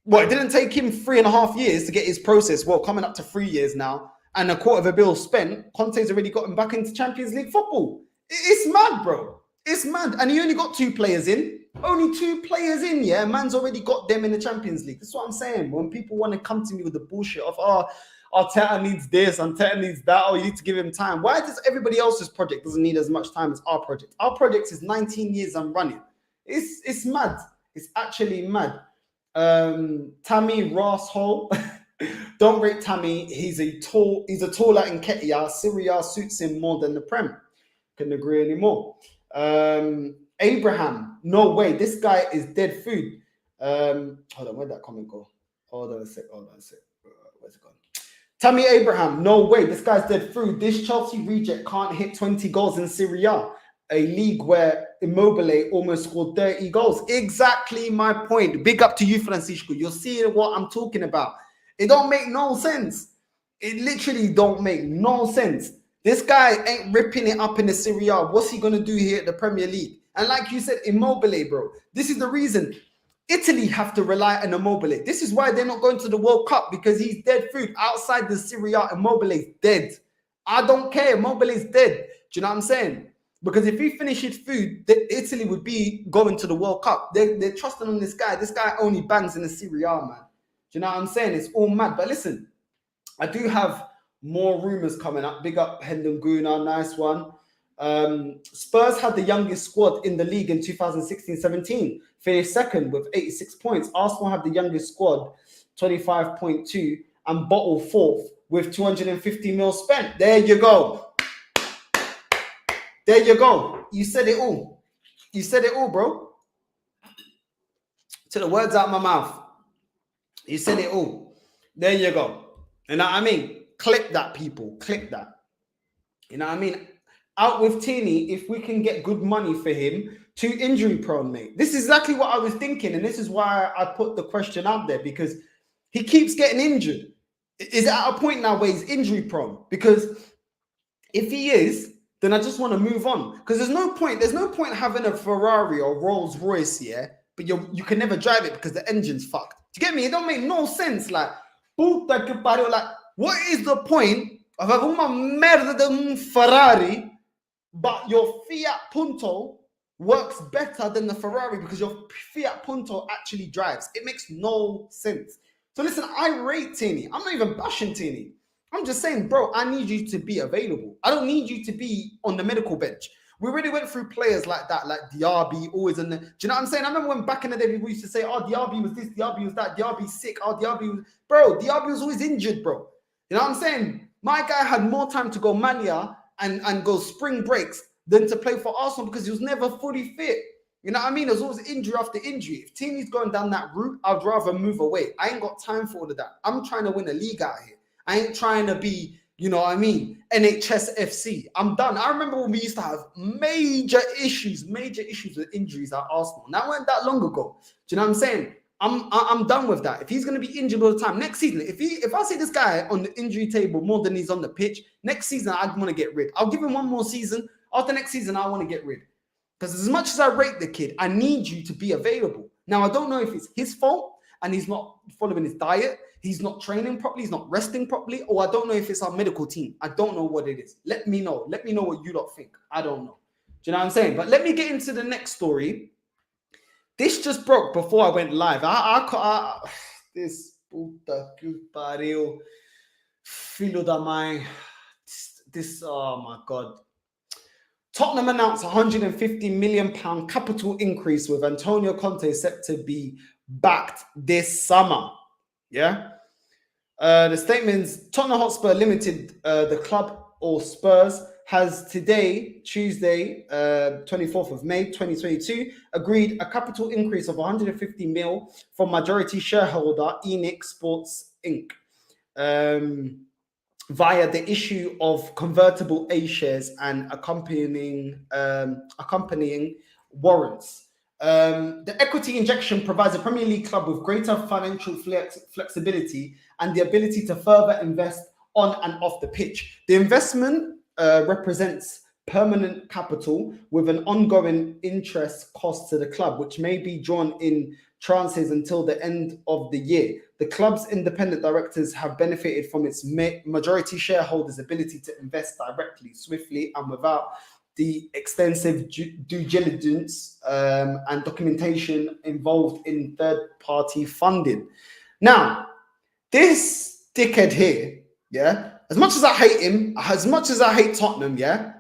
Well, it didn't take him 3.5 years to get his process. Well, coming up to 3 years now. And $250 million spent. Conte's already got him back into Champions League football. It's mad, bro. It's mad. And he only got 2 players in. Only 2 players in, yeah? Man's already got them in the Champions League. That's what I'm saying. When people want to come to me with the bullshit of, Arteta needs this, Arteta needs that, you need to give him time. Why does everybody else's project doesn't need as much time as our project? Our project is 19 years and running. It's mad. It's actually mad. Tammy Rasshole. Don't rate Tammy. He's a taller Nketiah. Syria suits him more than the Prem. Couldn't agree anymore. Abraham, no way. This guy is dead food. Hold on, where'd that comment go? Hold on a sec. Where's it gone? Tammy Abraham, no way. This guy's dead food. This Chelsea reject can't hit 20 goals in Serie A, a league where Immobile almost scored 30 goals. Exactly my point. Big up to you, Francisco. You're seeing what I'm talking about. It don't make no sense. It literally don't make no sense. This guy ain't ripping it up in the Serie A. What's he going to do here at the Premier League? And like you said, Immobile, bro. This is the reason Italy have to rely on Immobile. This is why they're not going to the World Cup, because he's dead food. Outside the Serie A, Immobile is dead. I don't care. Immobile is dead. Do you know what I'm saying? Because if he finishes food, Italy would be going to the World Cup. They're trusting on this guy. This guy only bangs in the Serie A, man. Do you know what I'm saying? It's all mad. But listen, I do have more rumors coming up. Big up Hendon Gunnar, nice one. Spurs had the youngest squad in the league in 2016-17, finished second with 86 points. Arsenal have the youngest squad, 25.2, and Bottle fourth with 250 mil spent. There you go. There you go. You said it all. You said it all, bro. To the words out of my mouth. You said it all. There you go. You know what I mean? Click that, people. Click that. You know what I mean? Out with Tierney, if we can get good money for him, too injury prone, mate. This is exactly what I was thinking, and this is why I put the question out there, because he keeps getting injured. Is it at a point now where he's injury prone? Because if he is, then I just want to move on. Because there's no point having a Ferrari or Rolls Royce, yeah, but you can never drive it because the engine's fucked. Do you get me? It don't make no sense. Like, what is the point of having uma merda de Ferrari, but your Fiat Punto works better than the Ferrari because your Fiat Punto actually drives? It makes no sense. So listen, I rate Tierney. I'm not even bashing Tierney. I'm just saying, bro, I need you to be available. I don't need you to be on the medical bench. We already went through players like that, like Diaby, always in the... Do you know what I'm saying? I remember when back in the day, people used to say, oh, Diaby was this, Diaby was that, Diaby's sick, oh, Diaby was... Bro, Diaby was always injured, bro. You know what I'm saying? My guy had more time to go mania and go spring breaks than to play for Arsenal because he was never fully fit. You know what I mean? There's always injury after injury. If Tierney's going down that route, I'd rather move away. I ain't got time for all of that. I'm trying to win a league out here. I ain't trying to be, you know what I mean, NHS FC. I'm done. I remember when we used to have major issues with injuries at Arsenal. That wasn't that long ago. Do you know what I'm saying? I'm done with that. If he's going to be injured all the time next season, if I see this guy on the injury table more than he's on the pitch next season, I want to get rid. I'll give him one more season. After next season, I want to get rid. Because as much as I rate the kid, I need you to be available. Now, I don't know if it's his fault and he's not following his diet, he's not training properly, he's not resting properly, or I don't know if it's our medical team. I don't know what it is. Let me know. Let me know what you lot think. I don't know. Do you know what I'm saying? But let me get into the next story. This just broke before I went live. This puta que pariu, filho da mãe. This, oh my God. Tottenham announced £150 million capital increase with Antonio Conte set to be backed this summer. Yeah. The statements, Tottenham Hotspur Limited, the club or Spurs, has today, Tuesday, 24th of May, 2022, agreed a capital increase of 150 mil from majority shareholder Enix Sports Inc. Via the issue of convertible A shares and accompanying warrants. The equity injection provides a Premier League club with greater financial flexibility and the ability to further invest on and off the pitch. The investment represents permanent capital with an ongoing interest cost to the club, which may be drawn in tranches until the end of the year. The club's independent directors have benefited from its majority shareholders' ability to invest directly, swiftly, and without the extensive due diligence and documentation involved in third-party funding. Now, this dickhead here, yeah, as much as I hate him, as much as I hate Tottenham, yeah,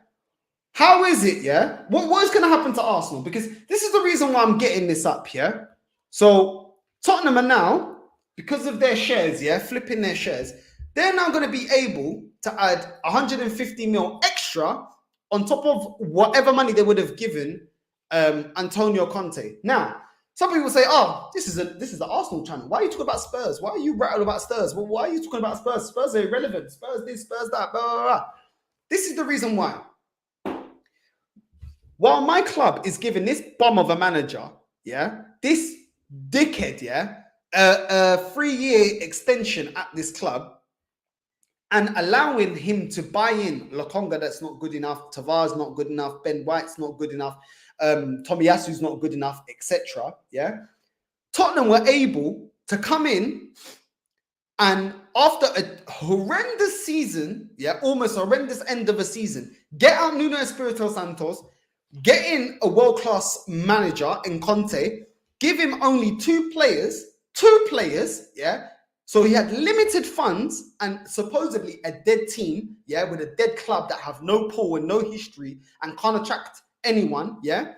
how is it, yeah? What is going to happen to Arsenal? Because this is the reason why I'm getting this up, yeah? So Tottenham are now, because of their shares, yeah, flipping their shares, they're now going to be able to add 150 mil extra on top of whatever money they would have given Antonio Conte. Now, some people say, "Oh, this is the Arsenal channel. Why are you talking about Spurs? Why are you rattled about Spurs? Well, why are you talking about Spurs? Spurs are irrelevant. Spurs this, Spurs that, blah, blah, blah." This is the reason why. While my club is giving this bum of a manager, yeah, this dickhead, yeah, a 3-year extension at this club and allowing him to buy in Lokonga that's not good enough, Tavares not good enough, Ben White's not good enough, Tomiyasu's not good enough, etc. Yeah, Tottenham were able to come in and after a horrendous season, yeah, almost horrendous end of a season, get out Nuno Espirito Santos, get in a world-class manager in Conte, give him only two players, yeah. So he had limited funds and supposedly a dead team, yeah, with a dead club that have no pull and no history and can't attract anyone, yeah.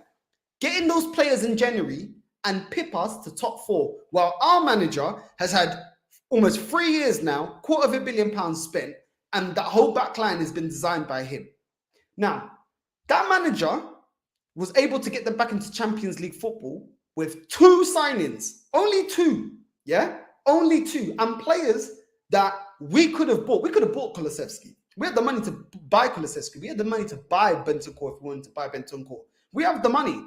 Getting those players in January and pip us to top 4, while our manager has had almost 3 years now, £250 million spent, and that whole back line has been designed by him. Now, that manager was able to get them back into Champions League football with 2 signings, only 2, yeah, only 2, and players that we could have bought. We could have bought Kulusevski. We had the money to buy Kulusevski. We had the money to buy Bentancur if we wanted to buy Bentancur. We have the money,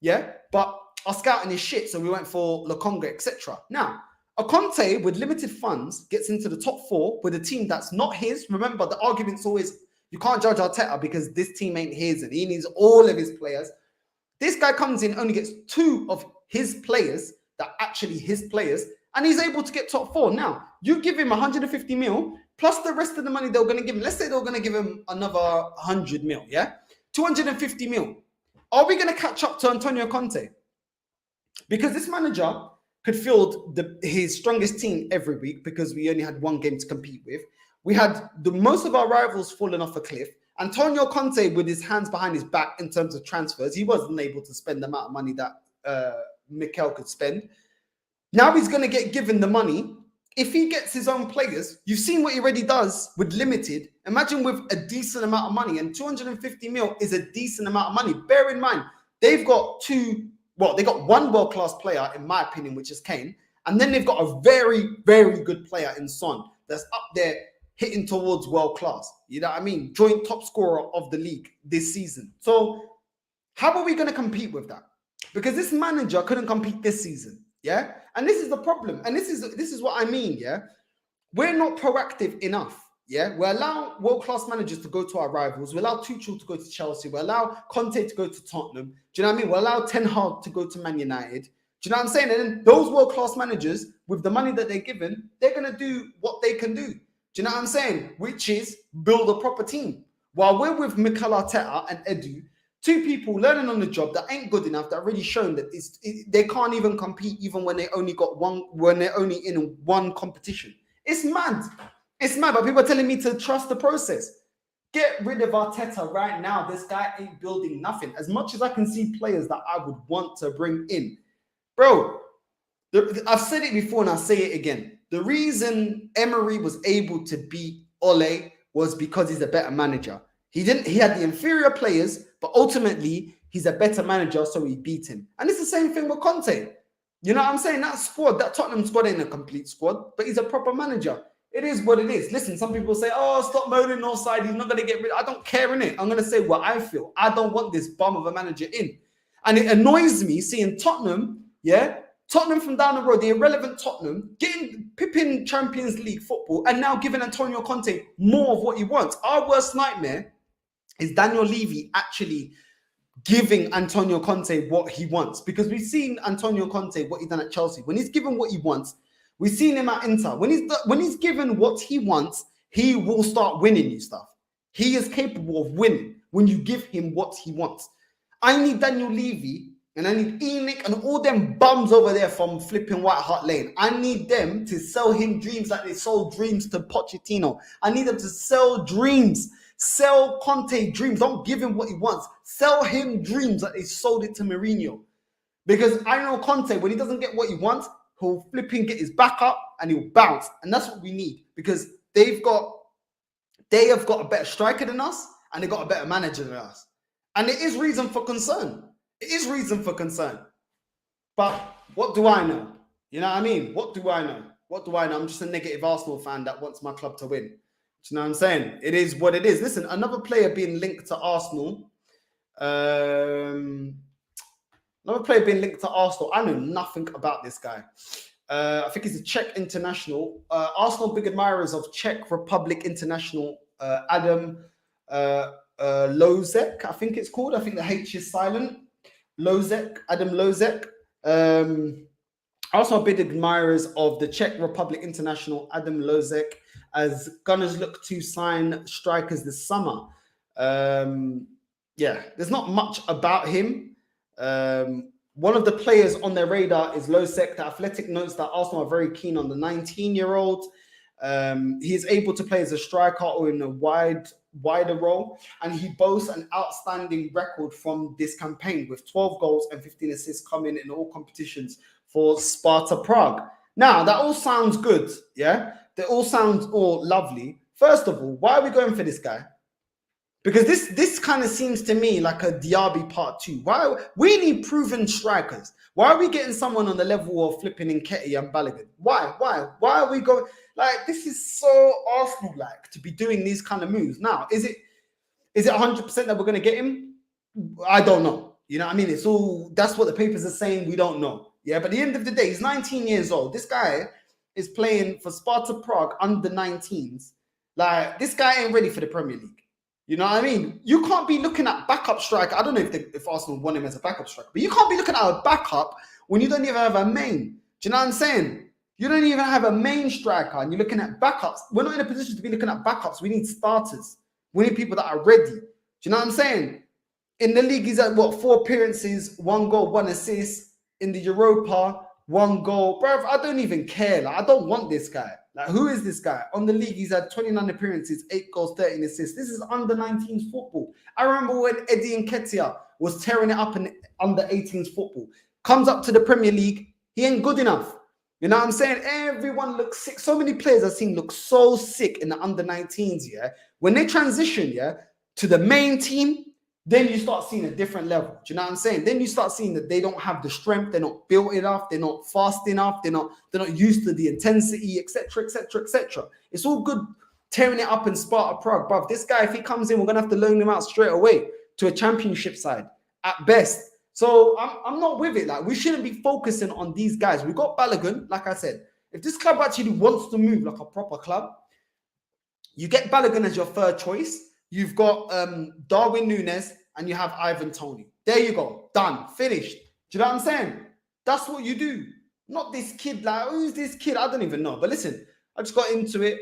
yeah, but our scouting is shit, so we went for Lokonga, etc. Now, a Conte with limited funds gets into the top 4 with a team that's not his. Remember, the argument's always, you can't judge Arteta because this team ain't his and he needs all of his players. This guy comes in, only gets 2 of his players that are actually his players, and he's able to get top 4. Now, you give him 150 mil, plus the rest of the money they were going to give him. Let's say they were going to give him another 100 mil, yeah? 250 mil. Are we going to catch up to Antonio Conte? Because this manager could field his strongest team every week because we only had 1 game to compete with. We had most of our rivals falling off a cliff. Antonio Conte, with his hands behind his back in terms of transfers, he wasn't able to spend the amount of money that Mikel could spend. Now he's going to get given the money. If he gets his own players, you've seen what he already does with limited. Imagine with a decent amount of money, and 250 mil is a decent amount of money. Bear in mind, they've got they got 1 world-class player, in my opinion, which is Kane, and then they've got a very, very good player in Son that's up there hitting towards world-class. You know what I mean? Joint top scorer of the league this season. So how are we going to compete with that? Because this manager couldn't compete this season, yeah? And this is the problem. And this is what I mean, yeah? We're not proactive enough. Yeah, we allow world-class managers to go to our rivals. We allow Tuchel to go to Chelsea. We allow Conte to go to Tottenham. Do you know what I mean? We allow Ten Hag to go to Man United. Do you know what I'm saying? And then those world-class managers, with the money that they're given, they're going to do what they can do. Do you know what I'm saying? Which is build a proper team. While we're with Mikel Arteta and Edu, two people learning on the job that ain't good enough, that already shown that they can't even compete even when they only got one, when they're only in one competition. It's mad. It's mad, but people are telling me to trust the process. Get rid of Arteta right now. This guy ain't building nothing. As much as I can see players that I would want to bring in. Bro, I've said it before and I'll say it again. The reason Emery was able to beat Ole was because he's a better manager. He had the inferior players, but ultimately he's a better manager, so he beat him. And it's the same thing with Conte. You know what I'm saying? That squad, that Tottenham squad ain't a complete squad, but he's a proper manager. It is what it is. Listen, some people say, oh, stop moaning Northside. He's not going to get rid. I don't care, innit? I'm going to say what I feel. I don't want this bum of a manager in. And it annoys me seeing Tottenham, yeah? Tottenham from down the road, the irrelevant Tottenham, pipping Champions League football and now giving Antonio Conte more of what he wants. Our worst nightmare is Daniel Levy actually giving Antonio Conte what he wants. Because we've seen Antonio Conte, what he's done at Chelsea. When he's given what he wants, we've seen him at Inter. When he's given what he wants, he will start winning you stuff. He is capable of winning when you give him what he wants. I need Daniel Levy and I need Enoch and all them bums over there from flipping White Hart Lane. I need them to sell him dreams like they sold dreams to Pochettino. I need them to sell dreams. Sell Conte dreams. Don't give him what he wants. Sell him dreams like they sold it to Mourinho. Because I know Conte, when he doesn't get what he wants, he'll flipping get his back up and he'll bounce. And that's what we need. Because they have got a better striker than us and they got a better manager than us. And it is reason for concern. It is reason for concern. But what do I know? You know what I mean? What do I know? What do I know? I'm just a negative Arsenal fan that wants my club to win. Do you know what I'm saying? It is what it is. Listen, another player being linked to Arsenal. Another player being linked to Arsenal. I know nothing about this guy. I think he's a Czech international. Arsenal big admirers of Czech Republic international Adam Lozek, I think it's called. I think the H is silent. Lozek, Adam Lozek. Also big admirers of the Czech Republic international Adam Lozek, as Gunners look to sign strikers this summer. Yeah, there's not much about him. One of the players on their radar is Lozek. The Athletic notes that Arsenal are very keen on the 19-year-old. He is able to play as a striker or in a wider role, and he boasts an outstanding record from this campaign with 12 goals and 15 assists coming in all competitions for Sparta Prague. Now, that all sounds good, yeah? That all sounds all lovely. First of all, why are we going for this guy? Because this kind of seems to me like a Diaby part 2. Why we need proven strikers? Why are we getting someone on the level of flipping Nketiah and Balogun? Why are we going? Like, this is so Arsenal-like to be doing these kind of moves. Now, is it 100% that we're going to get him? I don't know. You know what I mean? It's all, that's what the papers are saying. We don't know. Yeah, but at the end of the day, he's 19 years old. This guy is playing for Sparta Prague under 19s. Like, this guy ain't ready for the Premier League. You know what I mean? You can't be looking at backup striker. I don't know if Arsenal want him as a backup striker, but you can't be looking at a backup when you don't even have a main. Do you know what I'm saying? You don't even have a main striker and you're looking at backups. We're not in a position to be looking at backups. We need starters. We need people that are ready. Do you know what I'm saying? In the league, he's at 4 appearances, 1 goal, 1 assist. In the Europa, 1 goal. Bro, I don't even care. Like, I don't want this guy. Like, who is this guy? On the league, he's had 29 appearances, 8 goals, 13 assists. This is under 19s football. I remember when Eddie Nketiah was tearing it up in under 18s football. Comes up to the Premier League, he ain't good enough. You know what I'm saying? Everyone looks sick. So many players I've seen look so sick in the under 19s, yeah? When they transition, yeah, to the main team, then you start seeing a different level. Do you know what I'm saying? Then you start seeing that they don't have the strength, they're not built enough, they're not fast enough, they're not used to the intensity, etc., etc., etc. It's all good tearing it up in Sparta Prague, but this guy, if he comes in, we're gonna have to loan him out straight away to a championship side at best. So I'm not with it. Like, we shouldn't be focusing on these guys. We got Balogun, like I said. If this club actually wants to move like a proper club, you get Balogun as your third choice. You've got Darwin Núñez and you have Ivan Toney. There you go. Done. Finished. Do you know what I'm saying? That's what you do. Not this kid. Like, who's this kid? I don't even know. But listen, I just got into it.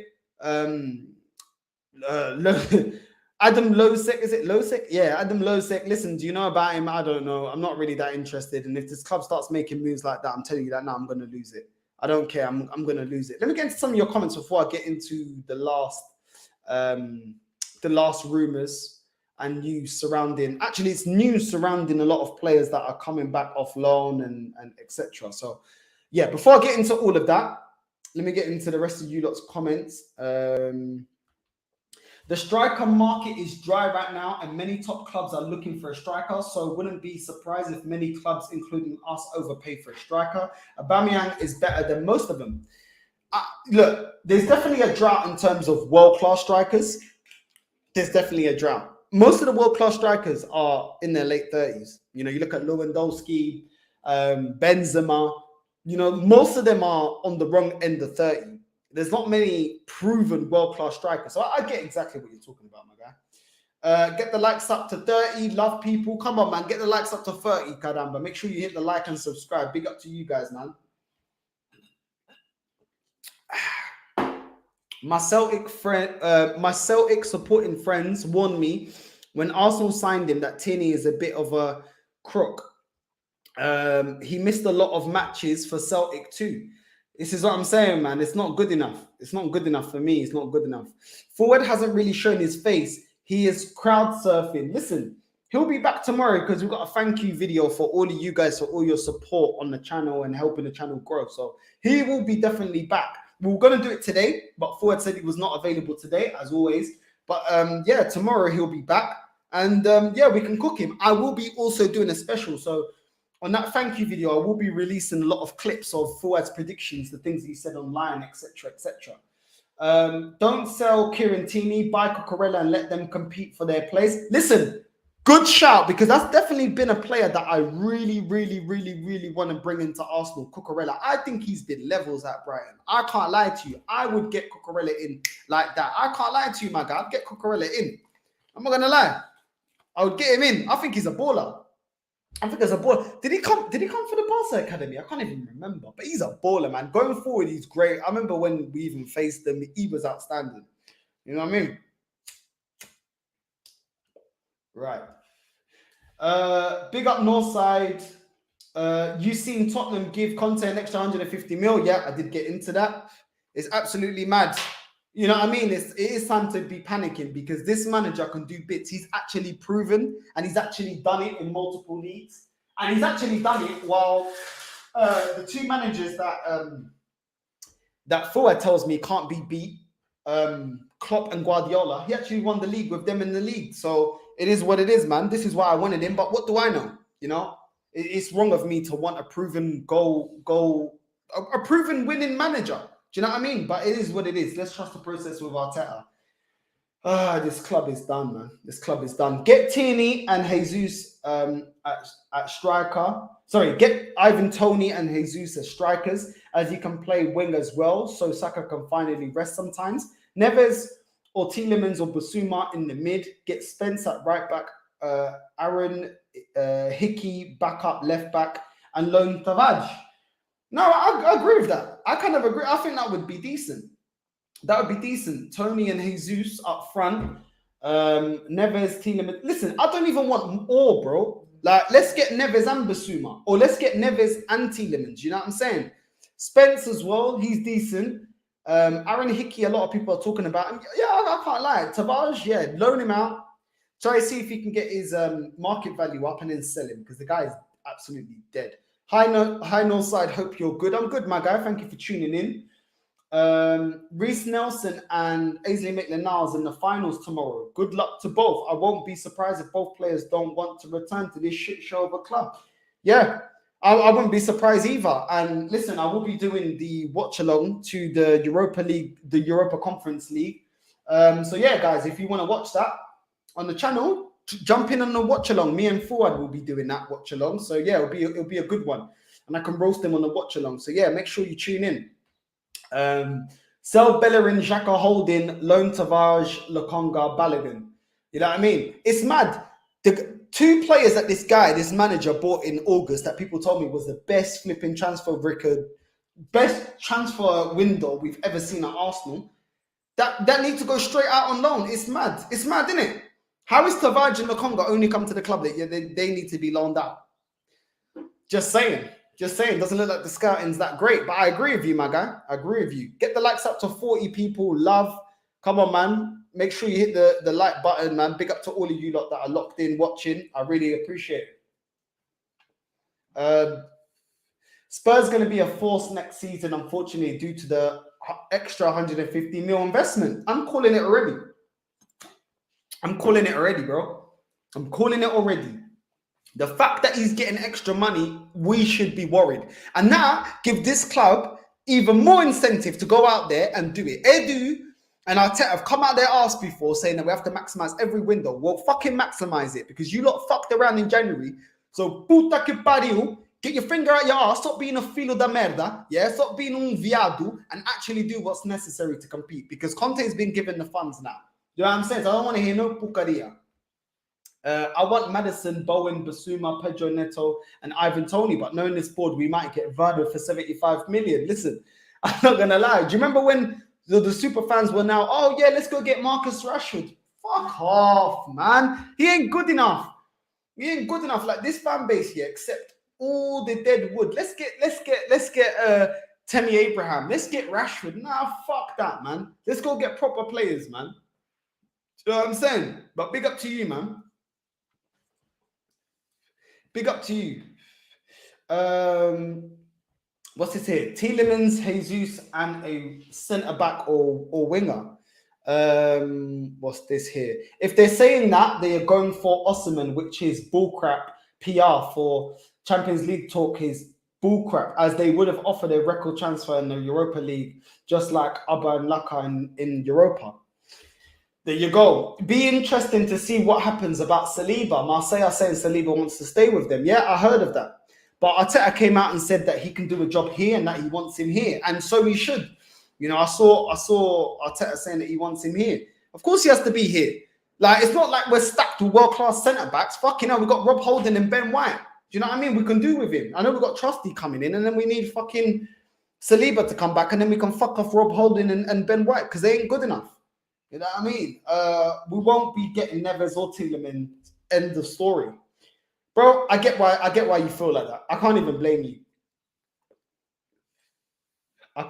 Adam Losek, is it Losek? Yeah, Adam Losek. Listen, do you know about him? I don't know. I'm not really that interested. And if this club starts making moves like that, I'm telling you that now I'm going to lose it. I don't care. I'm going to lose it. Let me get into some of your comments before I get into the last rumors and news surrounding. Actually, it's news surrounding a lot of players that are coming back off loan and etc. So, yeah. Before I get into all of that, let me get into the rest of you lot's comments. The striker market is dry right now, and many top clubs are looking for a striker. So wouldn't be surprised if many clubs, including us, overpay for a striker. Aubameyang is better than most of them. Look, there's definitely a drought in terms of world-class strikers. There's definitely a drought. Most of the world-class strikers are in their late 30s. You know, you look at Lewandowski, Benzema. You know, most of them are on the wrong end of 30. There's not many proven world-class strikers. So I get exactly what you're talking about, my guy. Get the likes up to 30. Love people. Come on, man. Get the likes up to 30, Kadamba. Make sure you hit the like and subscribe. Big up to you guys, man. My Celtic supporting friends warned me when Arsenal signed him that Tierney is a bit of a crook. He missed a lot of matches for Celtic too. This is what I'm saying, man. It's not good enough. It's not good enough for me. It's not good enough. Forward hasn't really shown his face. He is crowd surfing. Listen, he'll be back tomorrow because we've got a thank you video for all of you guys for all your support on the channel and helping the channel grow. So he will be definitely back. We were going to do it today, but Forward said he was not available today, as always. But yeah, tomorrow he'll be back. And yeah, we can cook him. I will be also doing a special. So on that thank you video, I will be releasing a lot of clips of Forward's predictions, the things he said online, etc., etc. Don't sell Kieran Tierney, buy Cucurella and let them compete for their place. Listen, good shout, because that's definitely been a player that I really want to bring into Arsenal, Cucurella. I think he's been levels at Brighton. I can't lie to you. I would get Cucurella in like that. I can't lie to you, my guy. I'd get Cucurella in. I'm not going to lie. I would get him in. I think he's a baller. I think there's a baller. Did he come for the Barca Academy? I can't even remember. But he's a baller, man. Going forward, he's great. I remember when we even faced him, he was outstanding. You know what I mean? Right. Big up Northside. You seen Tottenham give Conte an extra 150 mil? Yeah, I did get into that. It's absolutely mad. You know what I mean? It is time to be panicking because this manager can do bits. He's actually proven and he's actually done it in multiple leagues. And he's actually done it while the two managers that Forward tells me can't be beat, Klopp and Guardiola, he actually won the league with them in the league. So it is what it is, man. This is why I wanted him. But what do I know? You know, it's wrong of me to want a proven a proven winning manager. Do you know what I mean? But it is what it is. Let's trust the process with Arteta. This club is done, man. This club is done. Get Tierney and Jesus at striker. Sorry, get Ivan Toney and Jesus as strikers, as he can play wing as well, so Saka can finally rest sometimes. Neves or Tielemans or Basuma in the mid. Get Spence at right back. Aaron Hickey back up left back, and loan Tavares. No, I agree with that. I kind of agree. I think that would be decent. That would be decent. Toney and Jesus up front. Neves, Tielemans. Listen, I don't even want all, bro. Like, let's get Neves and Basuma. Or let's get Neves and Tielemans. You know what I'm saying? Spence as well. He's decent. Aaron Hickey, a lot of people are talking about him. Yeah, I can't lie. Tavares, yeah, loan him out. Try to see if he can get his market value up and then sell him because the guy is absolutely dead. Hi Northside, hope you're good. I'm good, my guy. Thank you for tuning in. Reece Nelson and Ainsley Maitland-Niles in the finals tomorrow. Good luck to both. I won't be surprised if both players don't want to return to this shit show of a club. Yeah, I wouldn't be surprised either. And listen, I will be doing the watch along to the Europa League, the Europa Conference League. So yeah, guys, if you want to watch that on the channel, jump in on the watch along. Me and Fuad will be doing that watch along. So yeah, it'll be a good one, and I can roast them on the watch along. So yeah, make sure you tune in. Sell Bellerin, Xhaka Holding, loan Tavares, Lokonga, Balogun. You know what I mean? It's mad. The two players that this manager bought in August that people told me was the best flipping transfer record, best transfer window we've ever seen at Arsenal. That need to go straight out on loan. It's mad. It's mad, isn't it? How is Tavares and Lokonga only come to the club that they need to be loaned out? Just saying. Doesn't look like the scouting's that great. But I agree with you, my guy. I agree with you. Get the likes up to 40 people. Love. Come on, man. Make sure you hit the like button, man. Big up to all of you lot that are locked in watching. I really appreciate it. Spurs going to be a force next season, unfortunately, due to the extra 150 mil investment. I'm calling it already, bro. I'm calling it already. The fact that he's getting extra money, we should be worried. And now, give this club even more incentive to go out there and do it. Edu and Arteta have come out their arse before saying that we have to maximize every window. Well, fucking maximize it, because you lot fucked around in January. So, puta que pariu, get your finger out your arse, stop being a filo da merda, yeah? Stop being un viado, and actually do what's necessary to compete, because Conte's been given the funds now. You know what I'm saying? So I don't want to hear no pucaria. I want Maddison, Bowen, Basuma, Pedro Neto, and Ivan Toney, but knowing this board, we might get Vado for 75 million. Listen, I'm not going to lie. Do you remember when the super fans were now, oh, yeah, let's go get Marcus Rashford? Fuck off, man. He ain't good enough. Like this fan base here, except all the dead wood. Let's get Tammy Abraham. Let's get Rashford. Nah, fuck that, man. Let's go get proper players, man. You know what I'm saying? But big up to you, man. Big up to you. What's this here? Tielemans, Jesus, and a centre-back or winger. What's this here? If they're saying that, they are going for Osihmen, which is bullcrap. PR for Champions League talk is bullcrap, as they would have offered a record transfer in the Europa League, just like Abba and Laka in Europa. There you go. Be interesting to see what happens about Saliba. Marseille are saying Saliba wants to stay with them. Yeah, I heard of that. But Arteta came out and said that he can do a job here and that he wants him here. And so he should. You know, I saw Arteta saying that he wants him here. Of course he has to be here. Like, it's not like we're stacked with world-class centre-backs. Fucking hell, we've got Rob Holding and Ben White. Do you know what I mean? We can do with him. I know we've got Trusty coming in, and then we need fucking Saliba to come back, and then we can fuck off Rob Holding and Ben White, because they ain't good enough. You know what I mean? We won't be getting Neves or Tielemans. End of story. Bro, I get why you feel like that. I can't even blame you. I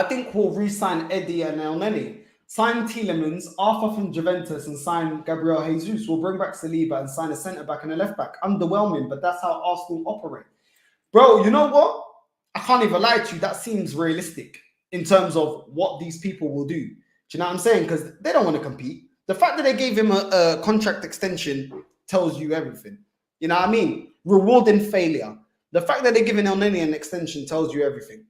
think we'll re-sign Eddie and El Neni. Sign Tielemans, Arthur from Juventus, and sign Gabriel Jesus. We'll bring back Saliba and sign a centre-back and a left-back. Underwhelming, but that's how Arsenal operate. Bro, you know what? I can't even lie to you. That seems realistic in terms of what these people will do. Do you know what I'm saying? Because they don't want to compete. The fact that they gave him a contract extension tells you everything. You know what I mean? Rewarding failure. The fact that they're giving El Neni an extension tells you everything.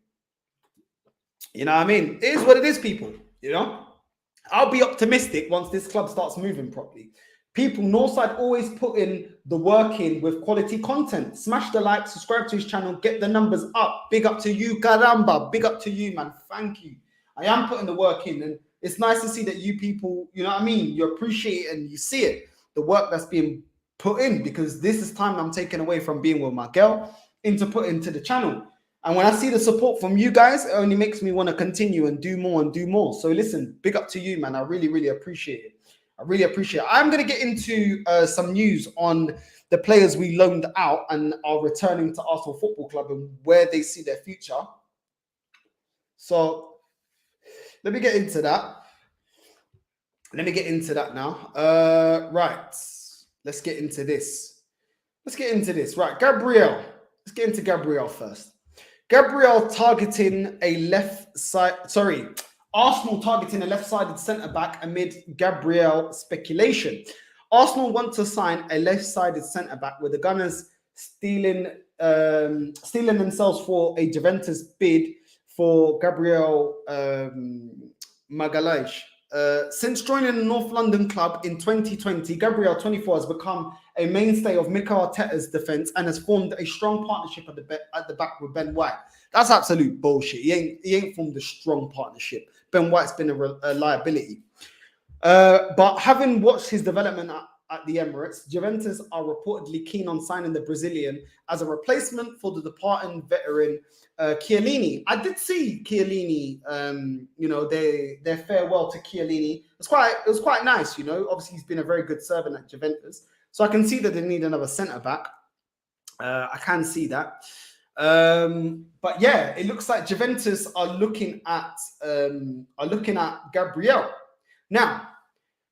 You know what I mean? It is what it is, people. You know? I'll be optimistic once this club starts moving properly. People, Northside always put in the work in with quality content. Smash the like, subscribe to his channel, get the numbers up. Big up to you, caramba. Big up to you, man. Thank you. I am putting the work in, and it's nice to see that you people, you know what I mean? You appreciate it and you see it, the work that's being put in, because this is time I'm taking away from being with my girl into put into the channel. And when I see the support from you guys, it only makes me want to continue and do more and do more. So listen, big up to you, man. I really, really appreciate it. I'm going to get into some news on the players we loaned out and are returning to Arsenal Football Club and where they see their future. So let me get into that. Now. Right. Let's get into this. Right. Gabriel. Let's get into Gabriel first. Gabriel targeting a left side. Arsenal targeting a left-sided centre-back amid Gabriel speculation. Arsenal want to sign a left-sided centre-back, with the Gunners stealing themselves for a Juventus bid for Gabriel Magalhaes. Since joining the North London club in 2020, Gabriel, 24, has become a mainstay of Mikel Arteta's defence and has formed a strong partnership at the back with Ben White. That's absolute bullshit. He ain't formed a strong partnership. Ben White's been a liability. But having watched his development at the Emirates, Juventus are reportedly keen on signing the Brazilian as a replacement for the departing veteran Chiellini. I did see Chiellini, their farewell to Chiellini. It was quite nice, Obviously, he's been a very good servant at Juventus. So I can see that they need another centre-back. I can see that. But yeah, it looks like Juventus are looking at Gabriel. Now,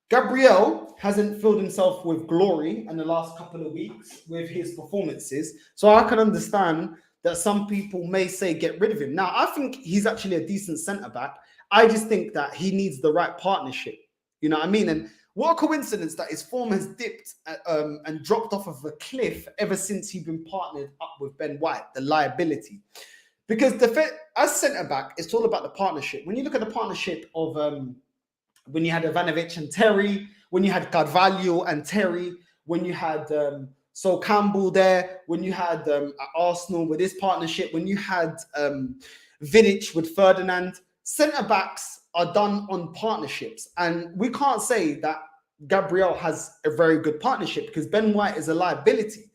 Gabriel hasn't filled himself with glory in the last couple of weeks with his performances. So I can understand that some people may say get rid of him. Now, I think he's actually a decent centre-back. I just think that he needs the right partnership. You know what I mean? And what a coincidence that his form has dipped and dropped off of a cliff ever since he's been partnered up with Ben White, the liability. Because as centre-back, it's all about the partnership. When you look at the partnership of when you had Ivanovic and Terry, when you had Carvalho and Terry, when you had Sol Campbell there, when you had at Arsenal with this partnership, when you had VIDS with Ferdinand, centre-backs are done on partnerships. And we can't say that Gabriel has a very good partnership because Ben White is a liability,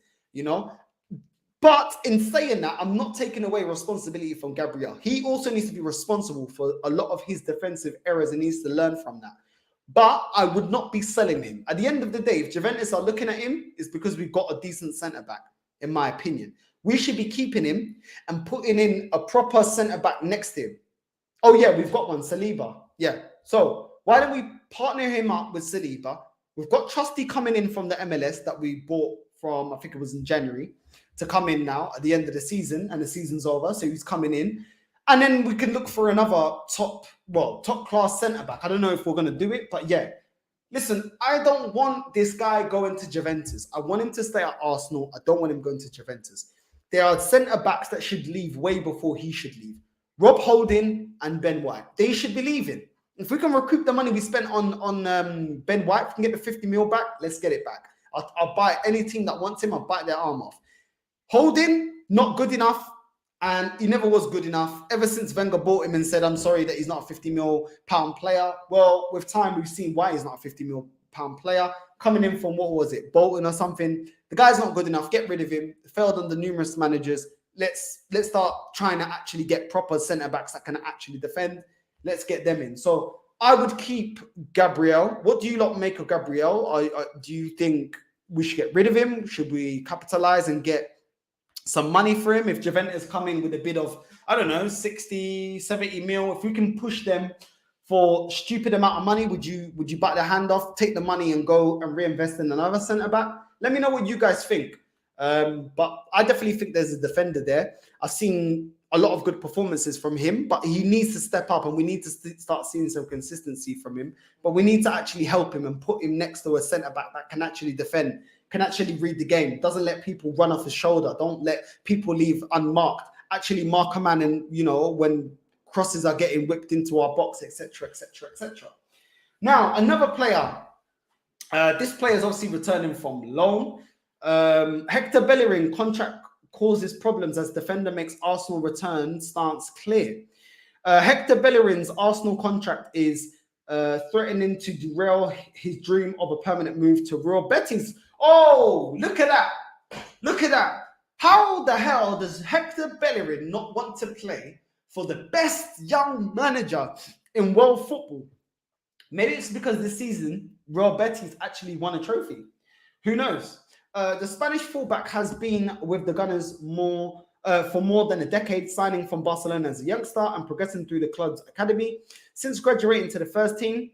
But in saying that, I'm not taking away responsibility from Gabriel. He also needs to be responsible for a lot of his defensive errors and needs to learn from that. But I would not be selling him. At the end of the day, if Juventus are looking at him, it's because we've got a decent centre-back, in my opinion. We should be keeping him and putting in a proper centre-back next to him. Oh, yeah, we've got one, Saliba. Yeah. So why don't we partner him up with Saliba? We've got Trusty coming in from the MLS that we bought from, I think it was in January, to come in now at the end of the season, and the season's over, so he's coming in. And then we can look for another top-class centre-back. I don't know if we're going to do it, but yeah. Listen, I don't want this guy going to Juventus. I want him to stay at Arsenal. I don't want him going to Juventus. There are centre-backs that should leave way before he should leave. Rob Holding and Ben White. They should be leaving. If we can recoup the money we spent on Ben White, if we can get the 50 mil back, let's get it back. I'll buy any team that wants him. I'll bite their arm off. Holding, not good enough, and he never was good enough. Ever since Wenger bought him and said, I'm sorry that he's not a 50 mil pound player. Well, with time, we've seen why he's not a 50 mil pound player. Coming in from, what was it, Bolton or something. The guy's not good enough. Get rid of him. Failed under numerous managers. Let's start trying to actually get proper centre-backs that can actually defend. Let's get them in. So I would keep Gabriel. What do you lot make of Gabriel? Do you think we should get rid of him? Should we capitalise and get some money for him? If Juventus come in with a bid of, I don't know, 60, 70 mil, if we can push them for stupid amount of money, would you bite their hand off, take the money and go and reinvest in another centre-back? Let me know what you guys think. But I definitely think there's a defender there. I've seen a lot of good performances from him, but he needs to step up and we need to start seeing some consistency from him. But we need to actually help him and put him next to a centre-back that can actually defend, can actually read the game, doesn't let people run off his shoulder, don't let people leave unmarked, actually mark a man and, when crosses are getting whipped into our box, etc., etc., etc. Now, another player. This player is obviously returning from loan. Hector Bellerin contract causes problems as defender makes Arsenal return stance clear. Hector Bellerin's Arsenal contract is threatening to derail his dream of a permanent move to Real Betis. Oh, look at that. Look at that. How the hell does Hector Bellerin not want to play for the best young manager in world football? Maybe it's because this season, Real Betis actually won a trophy. Who knows? The Spanish fullback has been with the Gunners for more than a decade, signing from Barcelona as a youngster and progressing through the club's academy. Since graduating to the first team,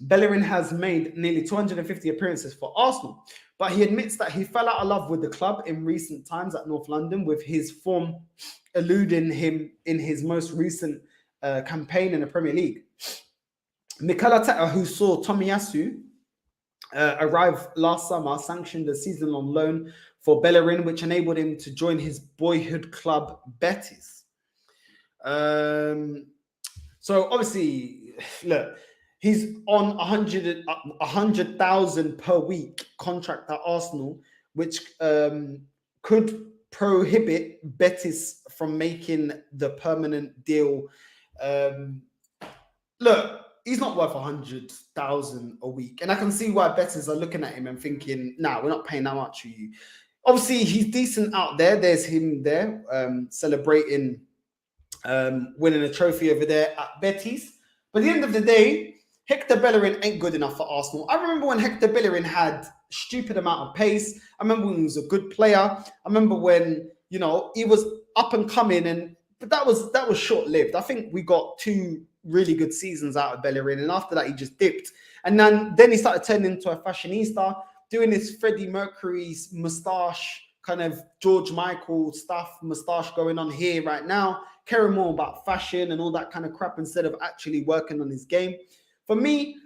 Bellerin has made nearly 250 appearances for Arsenal, but he admits that he fell out of love with the club in recent times at North London, with his form eluding him in his most recent campaign in the Premier League. Mikel Arteta, who saw Tomiyasu arrive last summer, sanctioned a season on loan for Bellerin, which enabled him to join his boyhood club, Betis. So obviously, look, He's on 100,000 per week contract at Arsenal, which could prohibit Betis from making the permanent deal. Look, he's not worth 100,000 a week, and I can see why Betis are looking at him and thinking, "Nah, we're not paying that much for you." Obviously, he's decent out there. There's him there celebrating winning a trophy over there at Betis. But at the end of the day, Hector Bellerin ain't good enough for Arsenal. I remember when Hector Bellerin had stupid amount of pace. I remember when he was a good player. I remember when, you know, he was up and coming, but that was short-lived. I think we got 2 really good seasons out of Bellerin, and after that he just dipped. And then he started turning into a fashionista, doing his Freddie Mercury's moustache, kind of George Michael stuff, moustache going on here right now, caring more about fashion and all that kind of crap instead of actually working on his game. For me,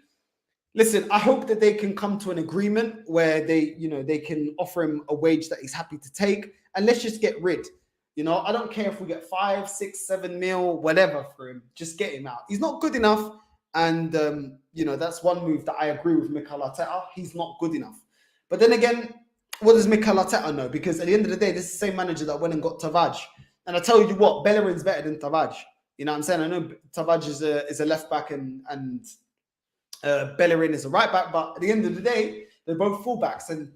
listen, I hope that they can come to an agreement where they can offer him a wage that he's happy to take, and let's just get rid. You know, I don't care if we get 5, 6, 7 mil, whatever for him. Just get him out. He's not good enough, and that's one move that I agree with Mikel Arteta. He's not good enough. But then again, what does Mikel Arteta know? Because at the end of the day, this is the same manager that went and got Tavares. And I tell you what, Bellerin's better than Tavares. You know what I'm saying? I know Tavares is a left back and Bellerin is a right back, but at the end of the day, they're both fullbacks. And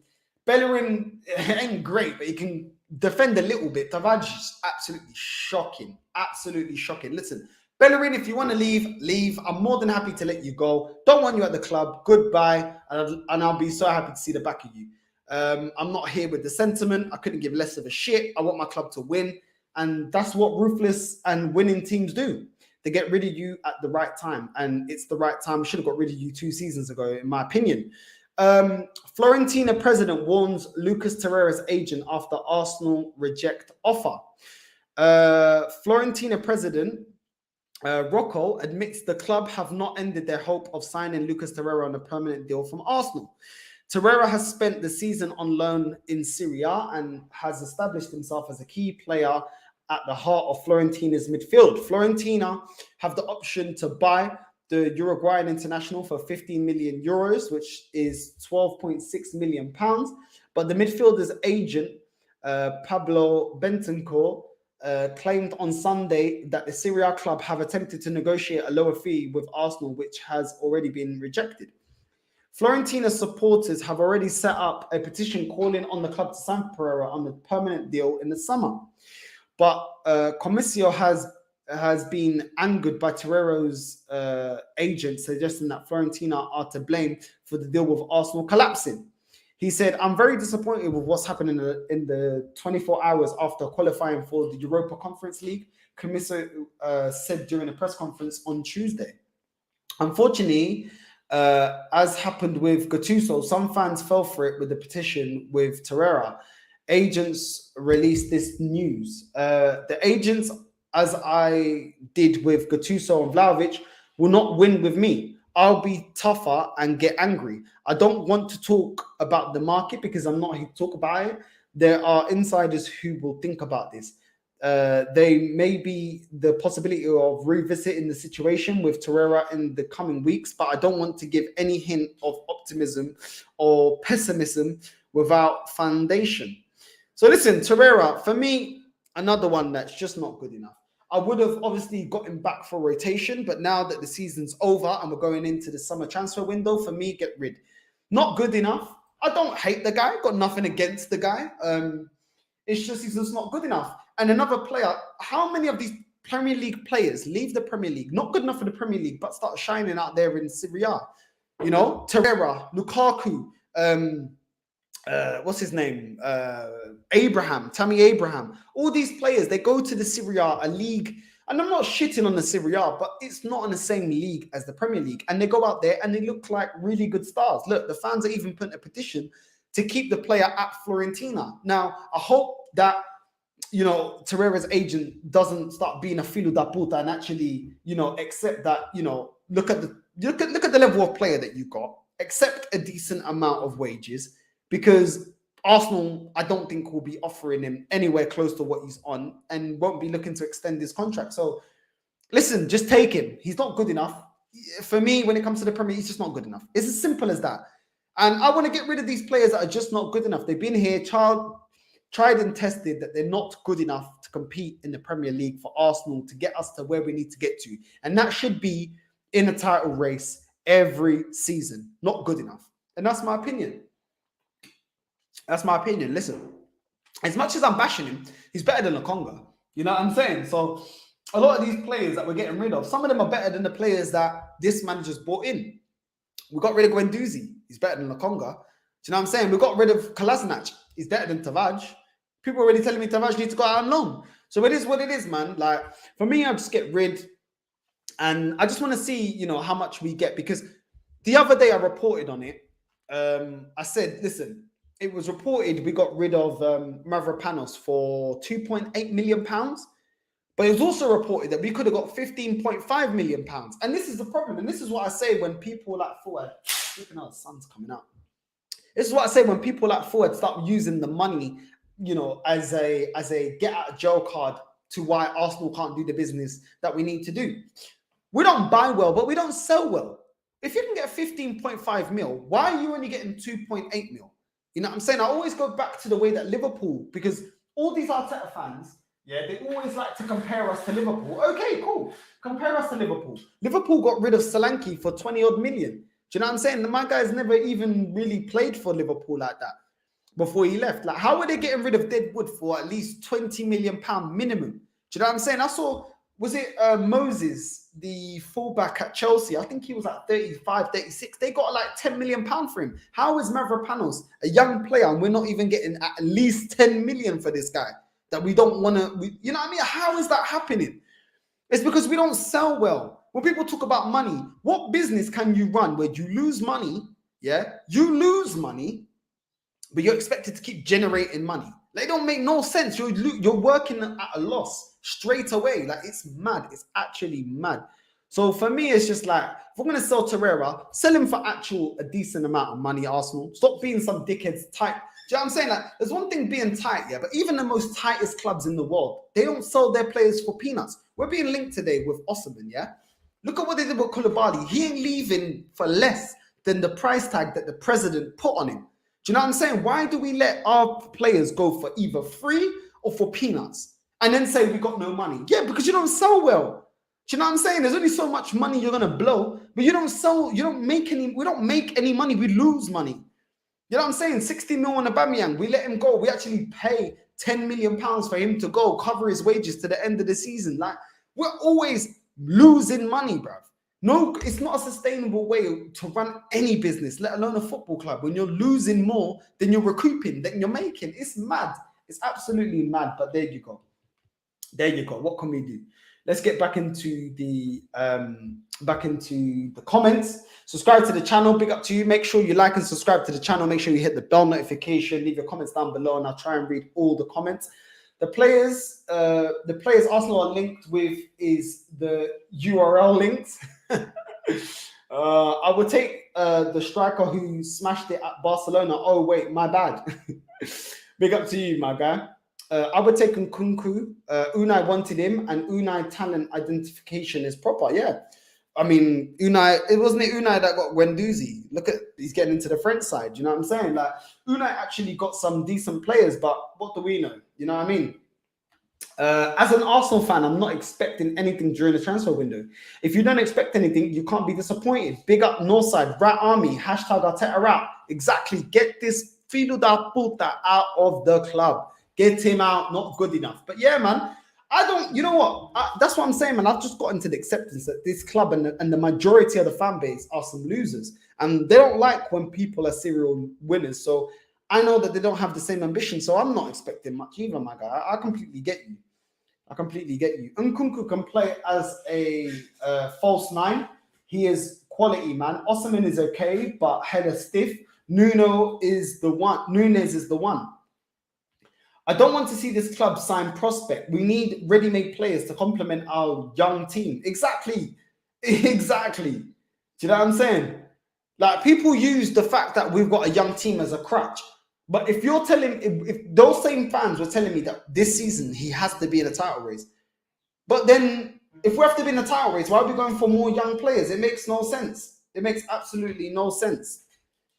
Bellerin ain't great, but he can defend a little bit. Tavares is absolutely shocking. Absolutely shocking. Listen, Bellerin, if you want to leave, leave. I'm more than happy to let you go. Don't want you at the club. Goodbye. And I'll be so happy to see the back of you. I'm not here with the sentiment. I couldn't give less of a shit. I want my club to win. And that's what ruthless and winning teams do. They get rid of you at the right time. And it's the right time. We should have got rid of you 2 seasons ago, in my opinion. Fiorentina president warns Lucas Torreira's agent after Arsenal reject offer. Fiorentina president Rocco admits the club have not ended their hope of signing Lucas Torreira on a permanent deal from Arsenal. Torreira has spent the season on loan in Serie A and has established himself as a key player at the heart of Fiorentina's midfield. Fiorentina have the option to buy the Uruguayan international for 15 million euros, which is 12.6 million pounds. But the midfielder's agent, Pablo Bentancur, claimed on Sunday that the Serie A club have attempted to negotiate a lower fee with Arsenal, which has already been rejected. Fiorentina supporters have already set up a petition calling on the club to sign Torreira on a permanent deal in the summer. But Comissio has been angered by Torreira's agent, suggesting that Fiorentina are to blame for the deal with Arsenal collapsing. He said, "I'm very disappointed with what's happened in the 24 hours after qualifying for the Europa Conference League," Comissio said during a press conference on Tuesday. Unfortunately, as happened with Gattuso, some fans fell for it with the petition with Torreira. Agents released this news. The agents, as I did with Gattuso and Vlahovic, will not win with me. I'll be tougher and get angry. I don't want to talk about the market because I'm not here to talk about it. There are insiders who will think about this. There may be the possibility of revisiting the situation with Torreira in the coming weeks, but I don't want to give any hint of optimism or pessimism without foundation. So listen, Torreira, for me, another one that's just not good enough. I would have obviously got him back for rotation, but now that the season's over and we're going into the summer transfer window, for me, get rid. Not good enough. I don't hate the guy. Got nothing against the guy. It's just he's just not good enough. And another player, how many of these Premier League players leave the Premier League, not good enough for the Premier League, but start shining out there in Serie A? You know, Torreira, Lukaku, what's his name? Abraham, Tammy Abraham. All these players, they go to the Serie A league, and I'm not shitting on the Serie A, but it's not in the same league as the Premier League. And they go out there and they look like really good stars. Look, the fans are even putting a petition to keep the player at Fiorentina. Now, I hope that, you know, Torreira's agent doesn't start being a filo da puta and actually, you know, accept that, you know, look at the level of player that you got, accept a decent amount of wages, because Arsenal, I don't think, will be offering him anywhere close to what he's on and won't be looking to extend his contract. So listen, just take him. He's not good enough. for me, when it comes to the Premier League, he's just not good enough. It's as simple as that. And I want to get rid of these players that are just not good enough. They've been here, tried and tested that they're not good enough to compete in the Premier League for Arsenal to get us to where we need to get to. And that should be in a title race every season. Not good enough. And that's my opinion. That's my opinion. Listen, as much as I'm bashing him, he's better than Lokonga. You know what I'm saying? So a lot of these players that we're getting rid of, some of them are better than the players that this manager's brought in. We got rid of Guendouzi. He's better than Lokonga. Do you know what I'm saying? We got rid of Kolasinac. He's better than Tavares. People are already telling me Tavares needs to go out on loan. So it is what it is, man. Like, for me, I just get rid. And I just want to see, you know, how much we get. Because the other day I reported on it. I said, listen, it was reported we got rid of Mavropanos for £2.8 million. But it was also reported that we could have got £15.5 million. And this is the problem. And this is what I say when people like Forward, looking how the sun's coming out. This is what I say when people like Forward start using the money, you know, as a get out of jail card to why Arsenal can't do the business that we need to do. We don't buy well, but we don't sell well. If you can get 15.5 mil, why are you only getting 2.8 mil? You know what I'm saying? I always go back to the way that Liverpool, because all these Arteta fans, yeah, they always like to compare us to Liverpool. Okay, cool. Compare us to Liverpool. Liverpool got rid of Solanke for 20-odd million. Do you know what I'm saying? My guy's never even really played for Liverpool like that before he left. Like, how are they getting rid of Deadwood for at least £20 million minimum? Do you know what I'm saying? I saw, was it Moses, the fullback at Chelsea? I think he was like 35, 36. They got like £10 million for him. How is Mavropanos, a young player, and we're not even getting at least 10 million for this guy? That we don't want to, you know what I mean? How is that happening? It's because we don't sell well. When people talk about money, what business can you run where you lose money? Yeah, you lose money, but you're expected to keep generating money. Like, it don't make no sense. You're working at a loss straight away. Like, it's mad. It's actually mad. So for me, it's just like, if we're going to sell Torreira, sell him for a decent amount of money, Arsenal. Stop being some dickheads type. Do you know what I'm saying? Like, there's one thing being tight, yeah, but even the most tightest clubs in the world, they don't sell their players for peanuts. We're being linked today with Osihmen, yeah? Look at what they did with Koulibaly. He ain't leaving for less than the price tag that the president put on him. Do you know what I'm saying? Why do we let our players go for either free or for peanuts and then say we got no money? Yeah, because you don't sell well. Do you know what I'm saying? There's only so much money you're going to blow, but you don't sell, we don't make any money, we lose money. You know what I'm saying? 60 mil on Aubameyang, we let him go. We actually pay £10 million for him to go, cover his wages to the end of the season. Like, we're always losing money, bruv. No, it's not a sustainable way to run any business, let alone a football club, when you're losing more than you're recouping, than you're making. It's mad. It's absolutely mad. But there you go. There you go. What can we do? Let's get back into the comments. Subscribe to the channel. Big up to you. Make sure you like and subscribe to the channel. Make sure you hit the bell notification. Leave your comments down below, and I'll try and read all the comments. The players Arsenal are linked with is the URL links. I would take the striker who smashed it at Barcelona. Oh wait, my bad. Big up to you, my guy. I would take Nkunku. Unai wanted him, and Unai talent identification is proper. Yeah, I mean, Unai. It wasn't Unai that got Guendouzi. Look at, he's getting into the French side. You know what I'm saying? Like, Unai actually got some decent players, but what do we know? You know what I mean? As an Arsenal fan, I'm not expecting anything during the transfer window. If you don't expect anything, you can't be disappointed. Big up Northside, Rat Army, hashtag Arteta out. Exactly. Get this Filho da puta out of the club. Get him out. Not good enough. But yeah, man, I don't, you know what? That's what I'm saying, man. I've just got into the acceptance that this club and the majority of the fan base are some losers. And they don't like when people are serial winners. So I know that they don't have the same ambition. So I'm not expecting much either, my guy. I completely get you. I completely get you. Nkunku can play as a false nine. He is quality, man. Osihmen is okay, but header stiff. Nunes is the one. I don't want to see this club sign prospect. We need ready-made players to complement our young team. Exactly. Exactly. Do you know what I'm saying? Like, people use the fact that we've got a young team as a crutch. But if you're telling, if those same fans were telling me that this season he has to be in a title race, but then if we have to be in the title race, why are we going for more young players? It makes no sense. It makes absolutely no sense.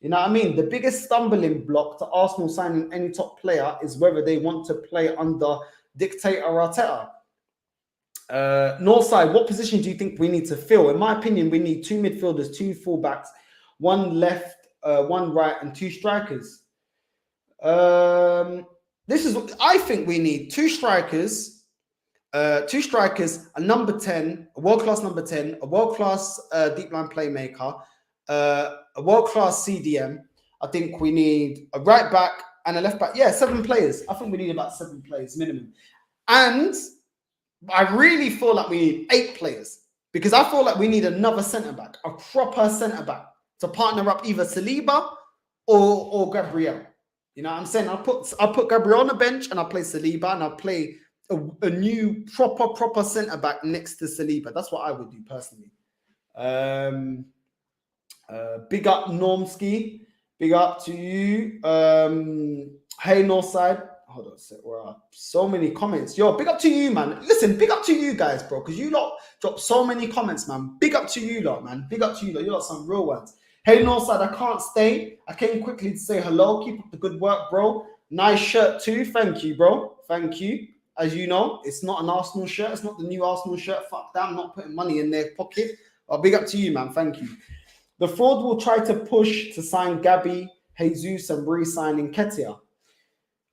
You know what I mean? The biggest stumbling block to Arsenal signing any top player is whether they want to play under dictator Arteta. Northside, what position do you think we need to fill? In my opinion, we need 2 midfielders, 2 fullbacks, 1 left, 1 right, and 2 strikers. This is what I think we need: 2 strikers, a number 10, a world-class number 10, a world-class deep line playmaker, a world-class CDM. I think we need a right back and a left back. Yeah, 7 players. I think we need about 7 players minimum. And I really feel like we need 8 players, because I feel like we need another centre-back, a proper centre-back to partner up either Saliba or Gabriel. You know what I'm saying? I'll put Gabriel on the bench and I'll play Saliba, and I'll play a new proper centre-back next to Saliba. That's what I would do personally. Big up Normski. Big up to you. Hey Northside. Hold on a sec. So many comments. Yo, big up to you, man. Listen, big up to you guys, bro, because you lot dropped so many comments, man. Big up to you lot, man. Big up to you lot. You lot some real ones. Hey Northside, I can't stay. I came quickly to say hello. Keep up the good work, bro. Nice shirt too. Thank you, bro. Thank you. As you know, it's not an Arsenal shirt. It's not the new Arsenal shirt. Fuck that. I'm not putting money in their pocket. But big up to you, man. Thank you. The fraud will try to push to sign Gabby, Jesus, and re-signing Ketia.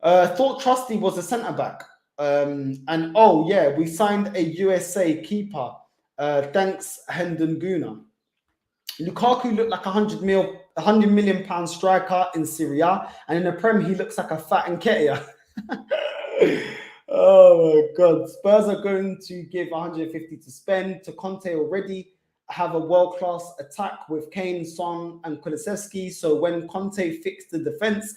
Thought Trusty was a centre-back. And oh, yeah, we signed a USA keeper. Thanks, Hendon Gooner. Lukaku looked like £100 million striker in Serie A, and in the Prem, he looks like a fat Nketiah. Oh my God. Spurs are going to give 150 to spend to Conte already. Have a world-class attack with Kane, Son, and Kulusevski. So when Conte fixed the defense,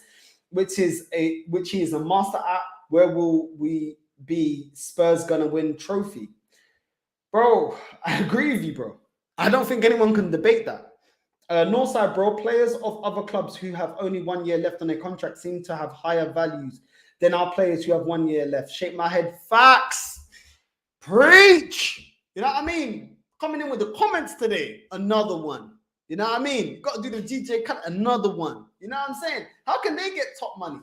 which he is a master at, where will we be? Spurs gonna win trophy, bro. I agree with you, bro. I don't think anyone can debate that. Northside, bro, players of other clubs who have only 1 year left on their contract seem to have higher values than our players who have 1 year left. Shake my head. Facts. Preach. You know what I mean? Coming in with the comments today. Another one. You know what I mean? Got to do the DJ cut. Another one. You know what I'm saying? How can they get top money?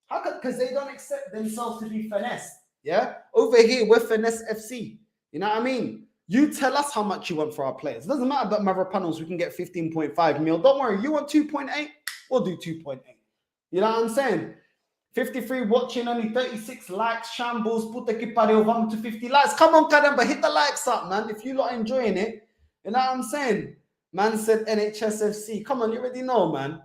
How can? Because they don't accept themselves to be finesse. Yeah? Over here, we're finesse FC. You know what I mean? You tell us how much you want for our players. It doesn't matter about Mavropanos. We can get 15.5 mil. Don't worry. You want 2.8? We'll do 2.8. You know what I'm saying? 53 watching, only 36 likes. Shambles, puta que pariu, vamos to 50 likes. Come on, caramba, hit the likes up, man. If you lot are enjoying it, you know what I'm saying? Man said NHSFC. Come on, you already know, man.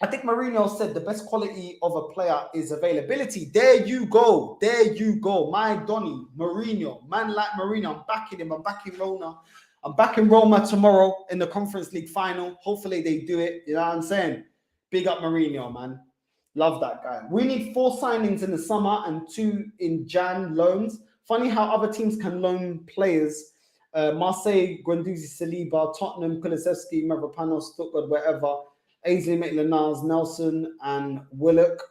I think Mourinho said the best quality of a player is availability. There you go. There you go. My Donny, Mourinho. Man like Mourinho. I'm backing him. I'm backing Roma. I'm backing Roma tomorrow in the Conference League final. Hopefully they do it. You know what I'm saying? Big up Mourinho, man. Love that guy. We need 4 signings in the summer and 2 in Jan loans. Funny how other teams can loan players. Marseille, Guendouzi, Saliba, Tottenham, Kulusevski, Mavropanos, Stuttgart, wherever. Ainsley, Maitland-Niles, Nelson, and Willock.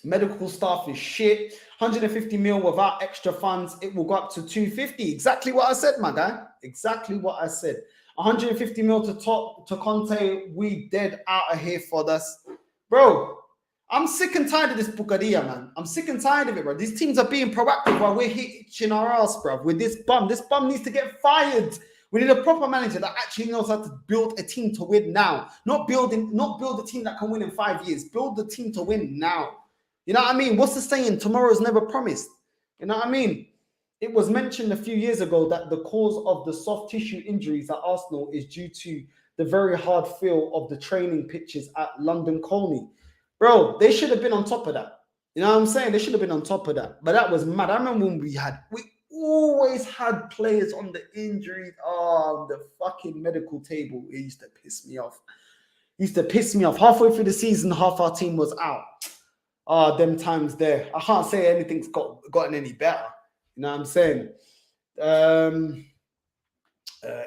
Medical staff is shit. 150 mil without extra funds. It will go up to 250. Exactly what I said, my guy. Exactly what I said. 150 mil to Conte. We dead out of here for this. Bro, I'm sick and tired of this bucadia, man. I'm sick and tired of it, bro. These teams are being proactive while we're hitching our ass, bro, with this bum. This bum needs to get fired. We need a proper manager that actually knows how to build a team to win now. Not build a team that can win in 5 years. Build the team to win now. You know what I mean? What's the saying? Tomorrow's never promised. You know what I mean? It was mentioned a few years ago that the cause of the soft tissue injuries at Arsenal is due to the very hard feel of the training pitches at London Colney. Bro, they should have been on top of that. You know what I'm saying? They should have been on top of that. But that was mad. I remember when we always had players on the injury, on the fucking medical table. It used to piss me off. Halfway through the season, half our team was out. Them times there. I can't say anything's gotten any better. You know what I'm saying?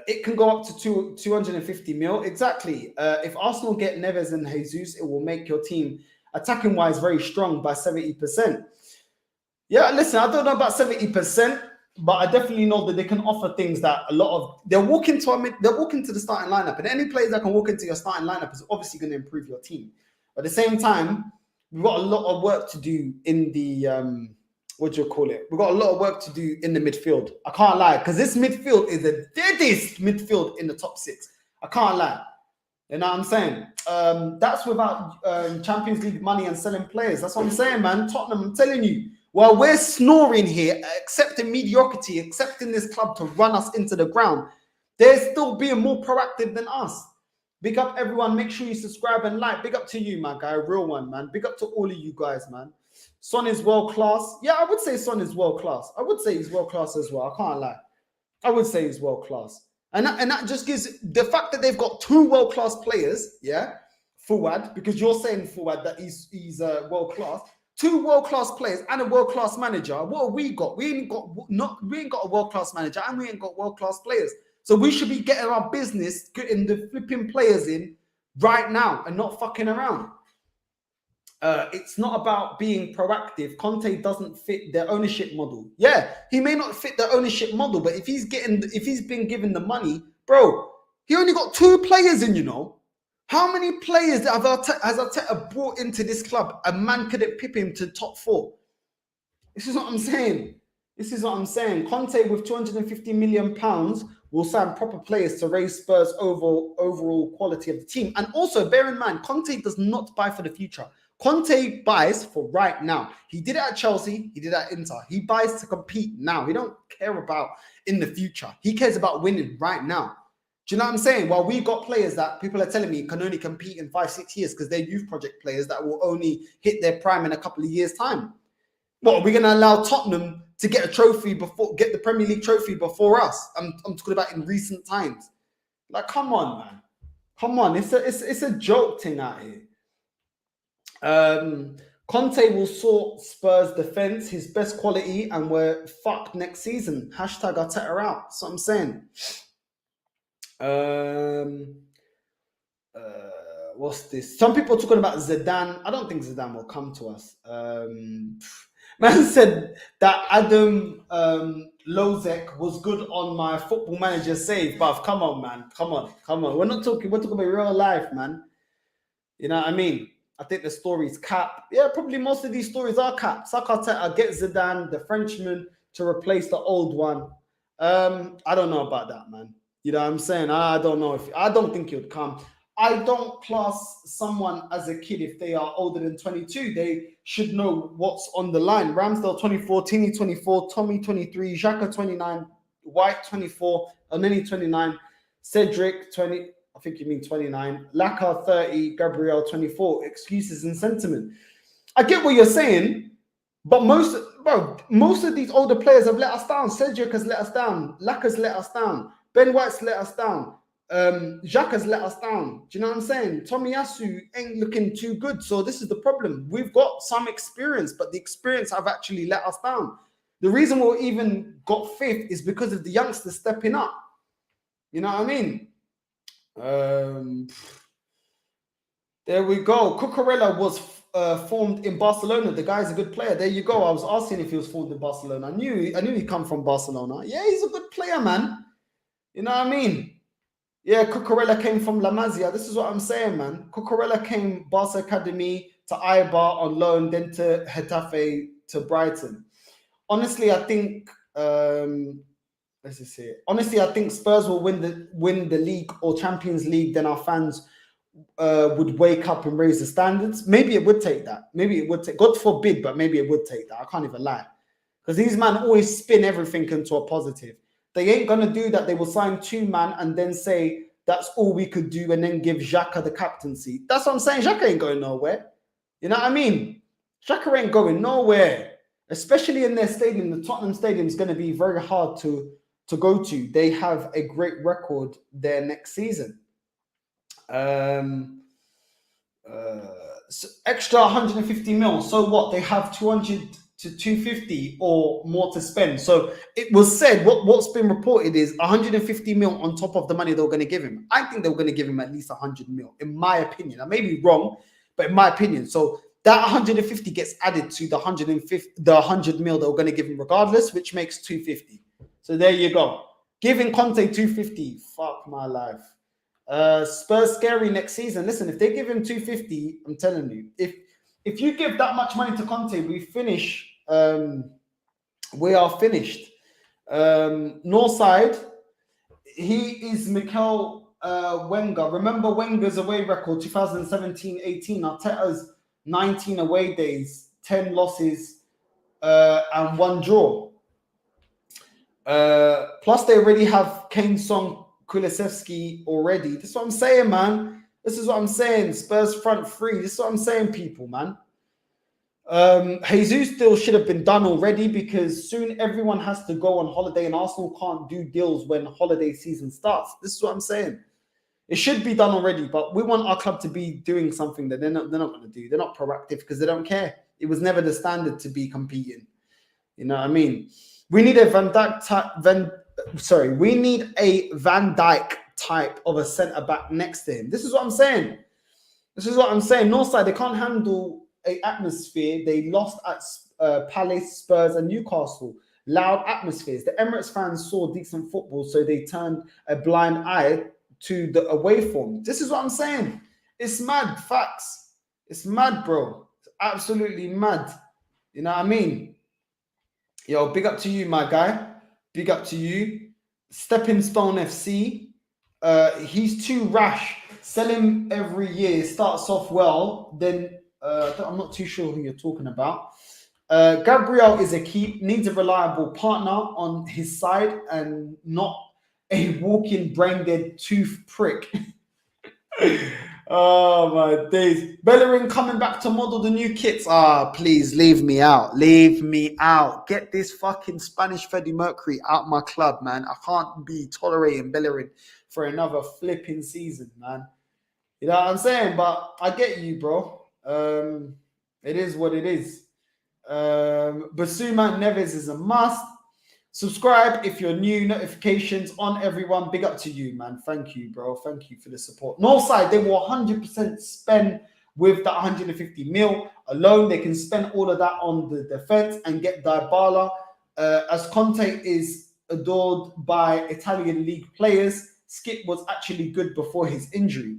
It can go up to 250 mil. Exactly. If Arsenal get Neves and Jesus, it will make your team attacking-wise very strong by 70%. Yeah, listen, I don't know about 70%, but I definitely know that they can offer things that a lot of they'll walk into the starting lineup, and any players that can walk into your starting lineup is obviously going to improve your team. But at the same time, we've got a lot of work to do in the what do you call it? We've got a lot of work to do in the midfield. I can't lie, because this midfield is the deadest midfield in the top six. I can't lie. You know what I'm saying? That's without Champions League money and selling players. That's what I'm saying, man. Tottenham, I'm telling you. While we're snoring here, accepting mediocrity, accepting this club to run us into the ground, they're still being more proactive than us. Big up everyone. Make sure you subscribe and like. Big up to you, my guy. Real one, man. Big up to all of you guys, man. Son is world class. Yeah, I would say Son is world class. I would say he's world class as well. I can't lie. I would say he's world class. And that just gives the fact that they've got two world-class players, yeah, Fuad, because you're saying Fuad that he's world-class. Two world-class players and a world-class manager. What have we got? We ain't got a world-class manager and we ain't got world-class players. So we should be getting our business, getting the flipping players in right now and not fucking around. It's not about being proactive. Conte doesn't fit their ownership model. Yeah, he may not fit the ownership model, but if he's been given the money, bro, he only got two players in, you know. How many players has Arteta brought into this club? A man couldn't pip him to top four. This is what I'm saying. Conte with £250 million will sign proper players to raise Spurs' overall quality of the team. And also, bear in mind, Conte does not buy for the future. Conte buys for right now. He did it at Chelsea. He did it at Inter. He buys to compete now. He don't care about in the future. He cares about winning right now. Do you know what I'm saying? Well, we got players that people are telling me can only compete in 5-6 years because they're youth project players that will only hit their prime in a couple of years' time. What, are we going to allow Tottenham to get the Premier League trophy before us? I'm talking about in recent times. Like, come on, man. Come on. It's a joke thing out here. Conte will sort Spurs defense, his best quality, and we're fucked next season. Hashtag Arteta out. That's what I'm saying. What's this? Some people are talking about Zidane. I don't think Zidane will come to us. Man said that Adam Lozek was good on my Football Manager save, but come on, man. Come on. We're talking about real life, man. You know what I mean? I think the story's cap. Yeah, probably most of these stories are cap. Arteta get Zidane, the Frenchman, to replace the old one. I don't know about that, man. You know what I'm saying? I don't think he would come. I don't class someone as a kid if they are older than 22. They should know what's on the line. Ramsdale 24, Tierney 24, Tommy 23, Xhaka 29, White 24, Elneny 29, Cedric 20. I think you mean 29. Laka 30, Gabriel 24. Excuses and sentiment. I get what you're saying, but most of these older players have let us down. Cedric has let us down. Laka's let us down. Ben White's let us down. Jacques has let us down. Do you know what I'm saying? Tomiyasu ain't looking too good. So this is the problem. We've got some experience, but the experience have actually let us down. The reason we even got fifth is because of the youngsters stepping up. You know what I mean? There we go. Cucurella was formed in Barcelona. The guy's a good player. There you go. I was asking if he was formed in Barcelona. I knew he'd come from Barcelona. Yeah, he's a good player, man. You know what I mean? Yeah, Cucurella came from La Masia. This is what I'm saying, man. Cucurella came Barca Academy to Eibar on loan, then to Getafe to Brighton. Honestly, I think let's just see. Honestly, I think Spurs will win the league or Champions League. Then our fans would wake up and raise the standards. Maybe it would take that. Maybe it would take. God forbid, but maybe it would take that. I can't even lie, because these men always spin everything into a positive. They ain't gonna do that. They will sign 2 man and then say that's all we could do, and then give Xhaka the captaincy. That's what I'm saying. Xhaka ain't going nowhere. You know what I mean? Xhaka ain't going nowhere, especially in their stadium. The Tottenham Stadium is going to be very hard to go to. They have a great record there next season. So extra 150 mil. So what? They have 200 to 250 or more to spend. So it was said, what's been reported is 150 mil on top of the money they were going to give him. I think they were going to give him at least 100 mil, in my opinion. I may be wrong, but in my opinion. So that 150 gets added to the 150, the 100 mil that we're going to give him regardless, which makes 250. So there you go. Giving Conte 250, fuck my life. Spurs scary next season. Listen, if they give him 250, I'm telling you, if you give that much money to Conte, we finish. We are finished. Northside, he is Mikel Wenger. Remember Wenger's away record, 2017-18. Arteta's 19 away days, 10 losses, and 1 draw. Plus, they already have Kane, Song, Kulusevski already. This is what I'm saying, man. This is what I'm saying. Spurs front three. This is what I'm saying, people, man. Jesus still should have been done already because soon everyone has to go on holiday and Arsenal can't do deals when holiday season starts. This is what I'm saying. It should be done already, but we want our club to be doing something that they're not going to do. They're not proactive because they don't care. It was never the standard to be competing. You know what I mean? We need a Van Dijk type of a centre back next to him. This is what I'm saying. Northside, they can't handle a atmosphere. They lost at Palace, Spurs, and Newcastle. Loud atmospheres. The Emirates fans saw decent football, so they turned a blind eye to the away form. This is what I'm saying. It's mad. Facts. It's mad, bro. It's absolutely mad. You know what I mean? Yo, big up to you, my guy. Big up to you. Stepping Stone FC. He's too rash. Sell him every year. Starts off well, then I'm not too sure who you're talking about. Gabriel is a keep, needs a reliable partner on his side and not a walking brain-dead tooth prick. Oh, my days. Bellerin coming back to model the new kits. Please, leave me out. Leave me out. Get this fucking Spanish Freddie Mercury out my club, man. I can't be tolerating Bellerin for another flipping season, man. You know what I'm saying? But I get you, bro. It is what it is. Basuma Neves is a must. Subscribe if you're new. Notifications on, everyone. Big up to you, man. Thank you, bro. Thank you for the support. Northside, they will 100% spend with that 150 mil alone. They can spend all of that on the defense and get Dybala. As Conte is adored by Italian league players, Skip was actually good before his injury.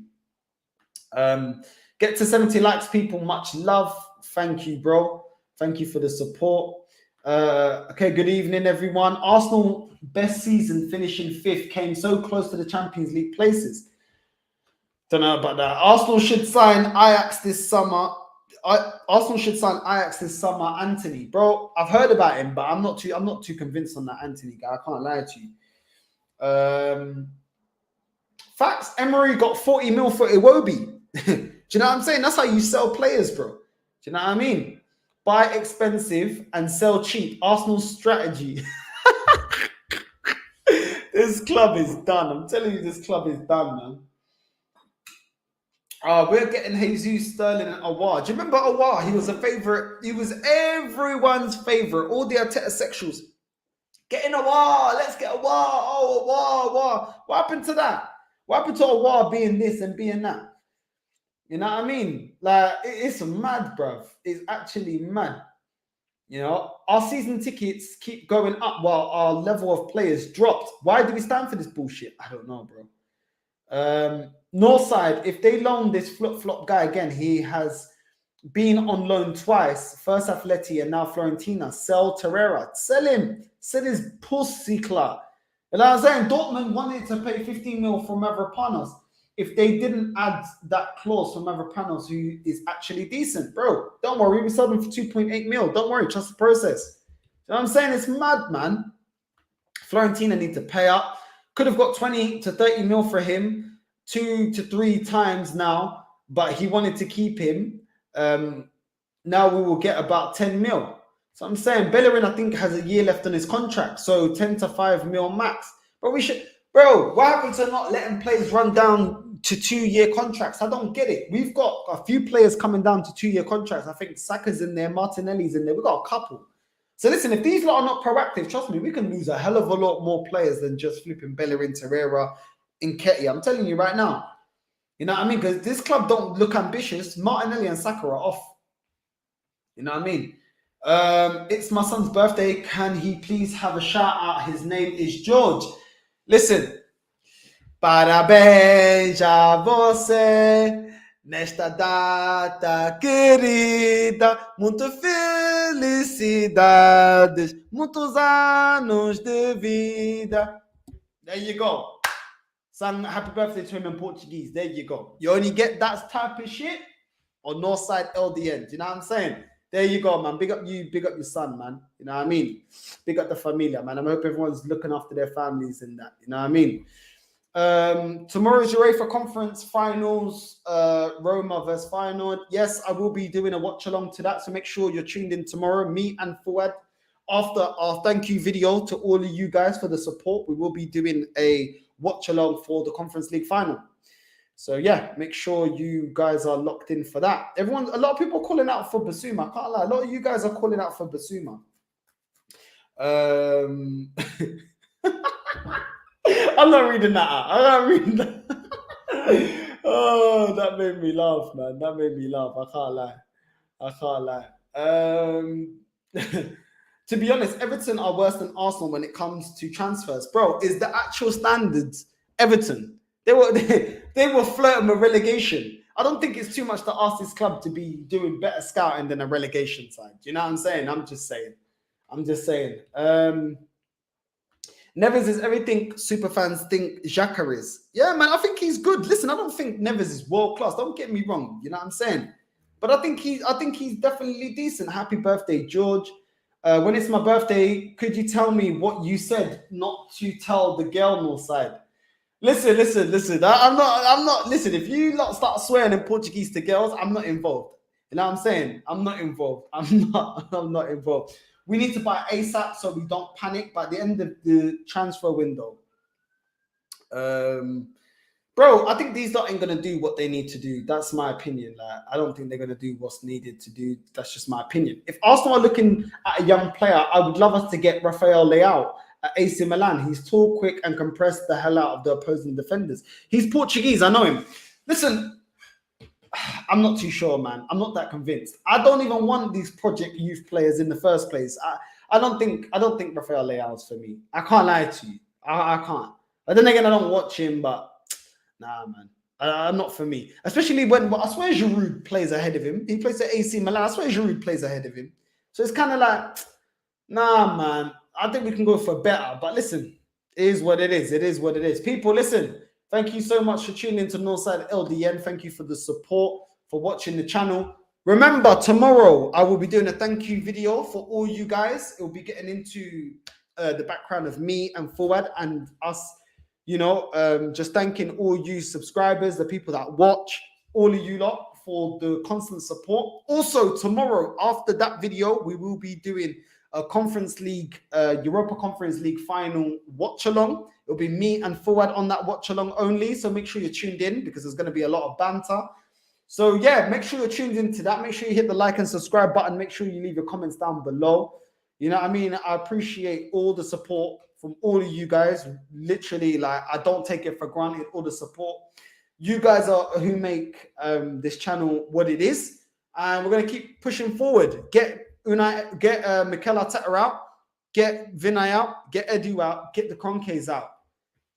Get to 70 likes, people. Much love. Thank you, bro. Thank you for the support. Okay, good evening, everyone. Arsenal best season, finishing 5th, came so close to the Champions League places. Don't know about that. Arsenal should sign Ajax this summer. Anthony, bro. I've heard about him, but I'm not too convinced on that Anthony guy. I can't lie to you. Facts. Emery got 40 mil for Iwobi. Do you know what I'm saying? That's how you sell players, bro. Do you know what I mean? Buy expensive and sell cheap. Arsenal's strategy. This club is done. I'm telling you, this club is done, man. We're getting Jesus, Sterling, and Aouar. Do you remember Aouar? He was a favorite. He was everyone's favorite. All the Arteta sexuals. Getting Aouar. Let's get Aouar. Oh, Aouar. What happened to that? What happened to Aouar being this and being that? You know what I mean? Like, it's mad, bruv. It's actually mad. You know, our season tickets keep going up while our level of players dropped. Why do we stand for this bullshit? I don't know, bro. Northside, if they loan this flop guy again, he has been on loan twice. First Atleti and now Fiorentina. Sell Torreira. Sell him. Sell his pussy club. And I was saying, Dortmund wanted to pay 15 mil for Mavropanos. If they didn't add that clause for Mavropanos, who is actually decent, bro, don't worry, we sold him for 2.8 mil. Don't worry, trust the process. You know what I'm saying? It's mad, man. Fiorentina need to pay up. Could have got 20 to 30 mil for him 2 to 3 times now, but he wanted to keep him. Now we will get about 10 mil. So I'm saying Bellerin, I think, has a year left on his contract, so 10 to 5 mil max. But we should, bro, what happened to not letting players run down to 2-year contracts? I don't get it. We've got a few players coming down to 2-year contracts. I think Saka's in there, Martinelli's in there. We've got a couple. So listen, if these lot are not proactive, trust me, we can lose a hell of a lot more players than just flipping Bellerin, Torreira, Nketiah. I'm telling you right now. You know what I mean? Because this club don't look ambitious. Martinelli and Saka are off. You know what I mean? It's my son's birthday. Can he please have a shout out? His name is George. Listen. Parabéns a você nesta data querida. Muitas felicidades, muitos anos de vida. There you go. Sang happy birthday to him in Portuguese. There you go. You only get that type of shit on Northside LDN. Do you know what I'm saying? There you go, man. Big up you, big up your son, man. You know what I mean? Big up the familia, man. I hope everyone's looking after their families and that. You know what I mean? Tomorrow's UEFA Conference Finals, Roma versus Feyenoord. Yes, I will be doing a watch along to that, so make sure you're tuned in tomorrow. Me and Fuad, after our thank you video to all of you guys for the support, we will be doing a watch along for the Conference League final. So yeah, make sure you guys are locked in for that. A lot of people are calling out for Basuma. I can't lie, a lot of you guys are calling out for Basuma. I'm not reading that out. I'm not reading that. Oh, that made me laugh, man. That made me laugh. I can't lie. To be honest, Everton are worse than Arsenal when it comes to transfers. Bro, is the actual standards Everton? They were flirting with relegation. I don't think it's too much to ask this club to be doing better scouting than a relegation side. Do you know what I'm saying? I'm just saying. Neves is everything super fans think Xhaka is. Yeah, man, I think he's good. Listen, I don't think Neves is world class. Don't get me wrong. You know what I'm saying? But I think he's definitely decent. Happy birthday, George. When it's my birthday, could you tell me what you said not to tell the girl no side? Listen. I'm not. Listen, if you lot start swearing in Portuguese to girls, I'm not involved. You know what I'm saying? I'm not involved. I'm not involved. We need to buy ASAP so we don't panic by the end of the transfer window. Bro, I think these lot ain't gonna do what they need to do. That's my opinion. Like, I don't think they're gonna do what's needed to do. That's just my opinion. If Arsenal are looking at a young player, I would love us to get Rafael Leao at AC Milan. He's tall, quick, and can press the hell out of the opposing defenders. He's Portuguese, I know him. Listen, I'm not too sure, man. I'm not that convinced. I don't even want these project youth players in the first place. I don't think Rafael Leao's for me. I can't lie to you. I can't. But then again, I don't watch him, but nah, man. Not for me. Especially when I swear Giroud plays ahead of him. He plays at AC Milan. I swear Giroud plays ahead of him. So it's kind of like, nah, man. I think we can go for better. But listen, it is what it is. It is what it is. People, listen. Thank you so much for tuning into Northside LDN. Thank you for the support, for watching the channel. Remember, tomorrow I will be doing a thank you video for all you guys. It will be getting into the background of me and Fuad and us, you know, just thanking all you subscribers, the people that watch, all of you lot for the constant support. Also, tomorrow, after that video, we will be doing a Conference League, Europa Conference League final watch along. It'll be me and Fuad on that watch along only. So make sure you're tuned in because there's going to be a lot of banter. So yeah, make sure you're tuned into that. Make sure you hit the like and subscribe button. Make sure you leave your comments down below. You know what I mean? I appreciate all the support from all of you guys. Literally, like, I don't take it for granted, all the support. You guys are who make this channel what it is. And we're going to keep pushing forward. Get Mikel Arteta out. Get Vinay out. Get Edu out. Get the Kroenkes out.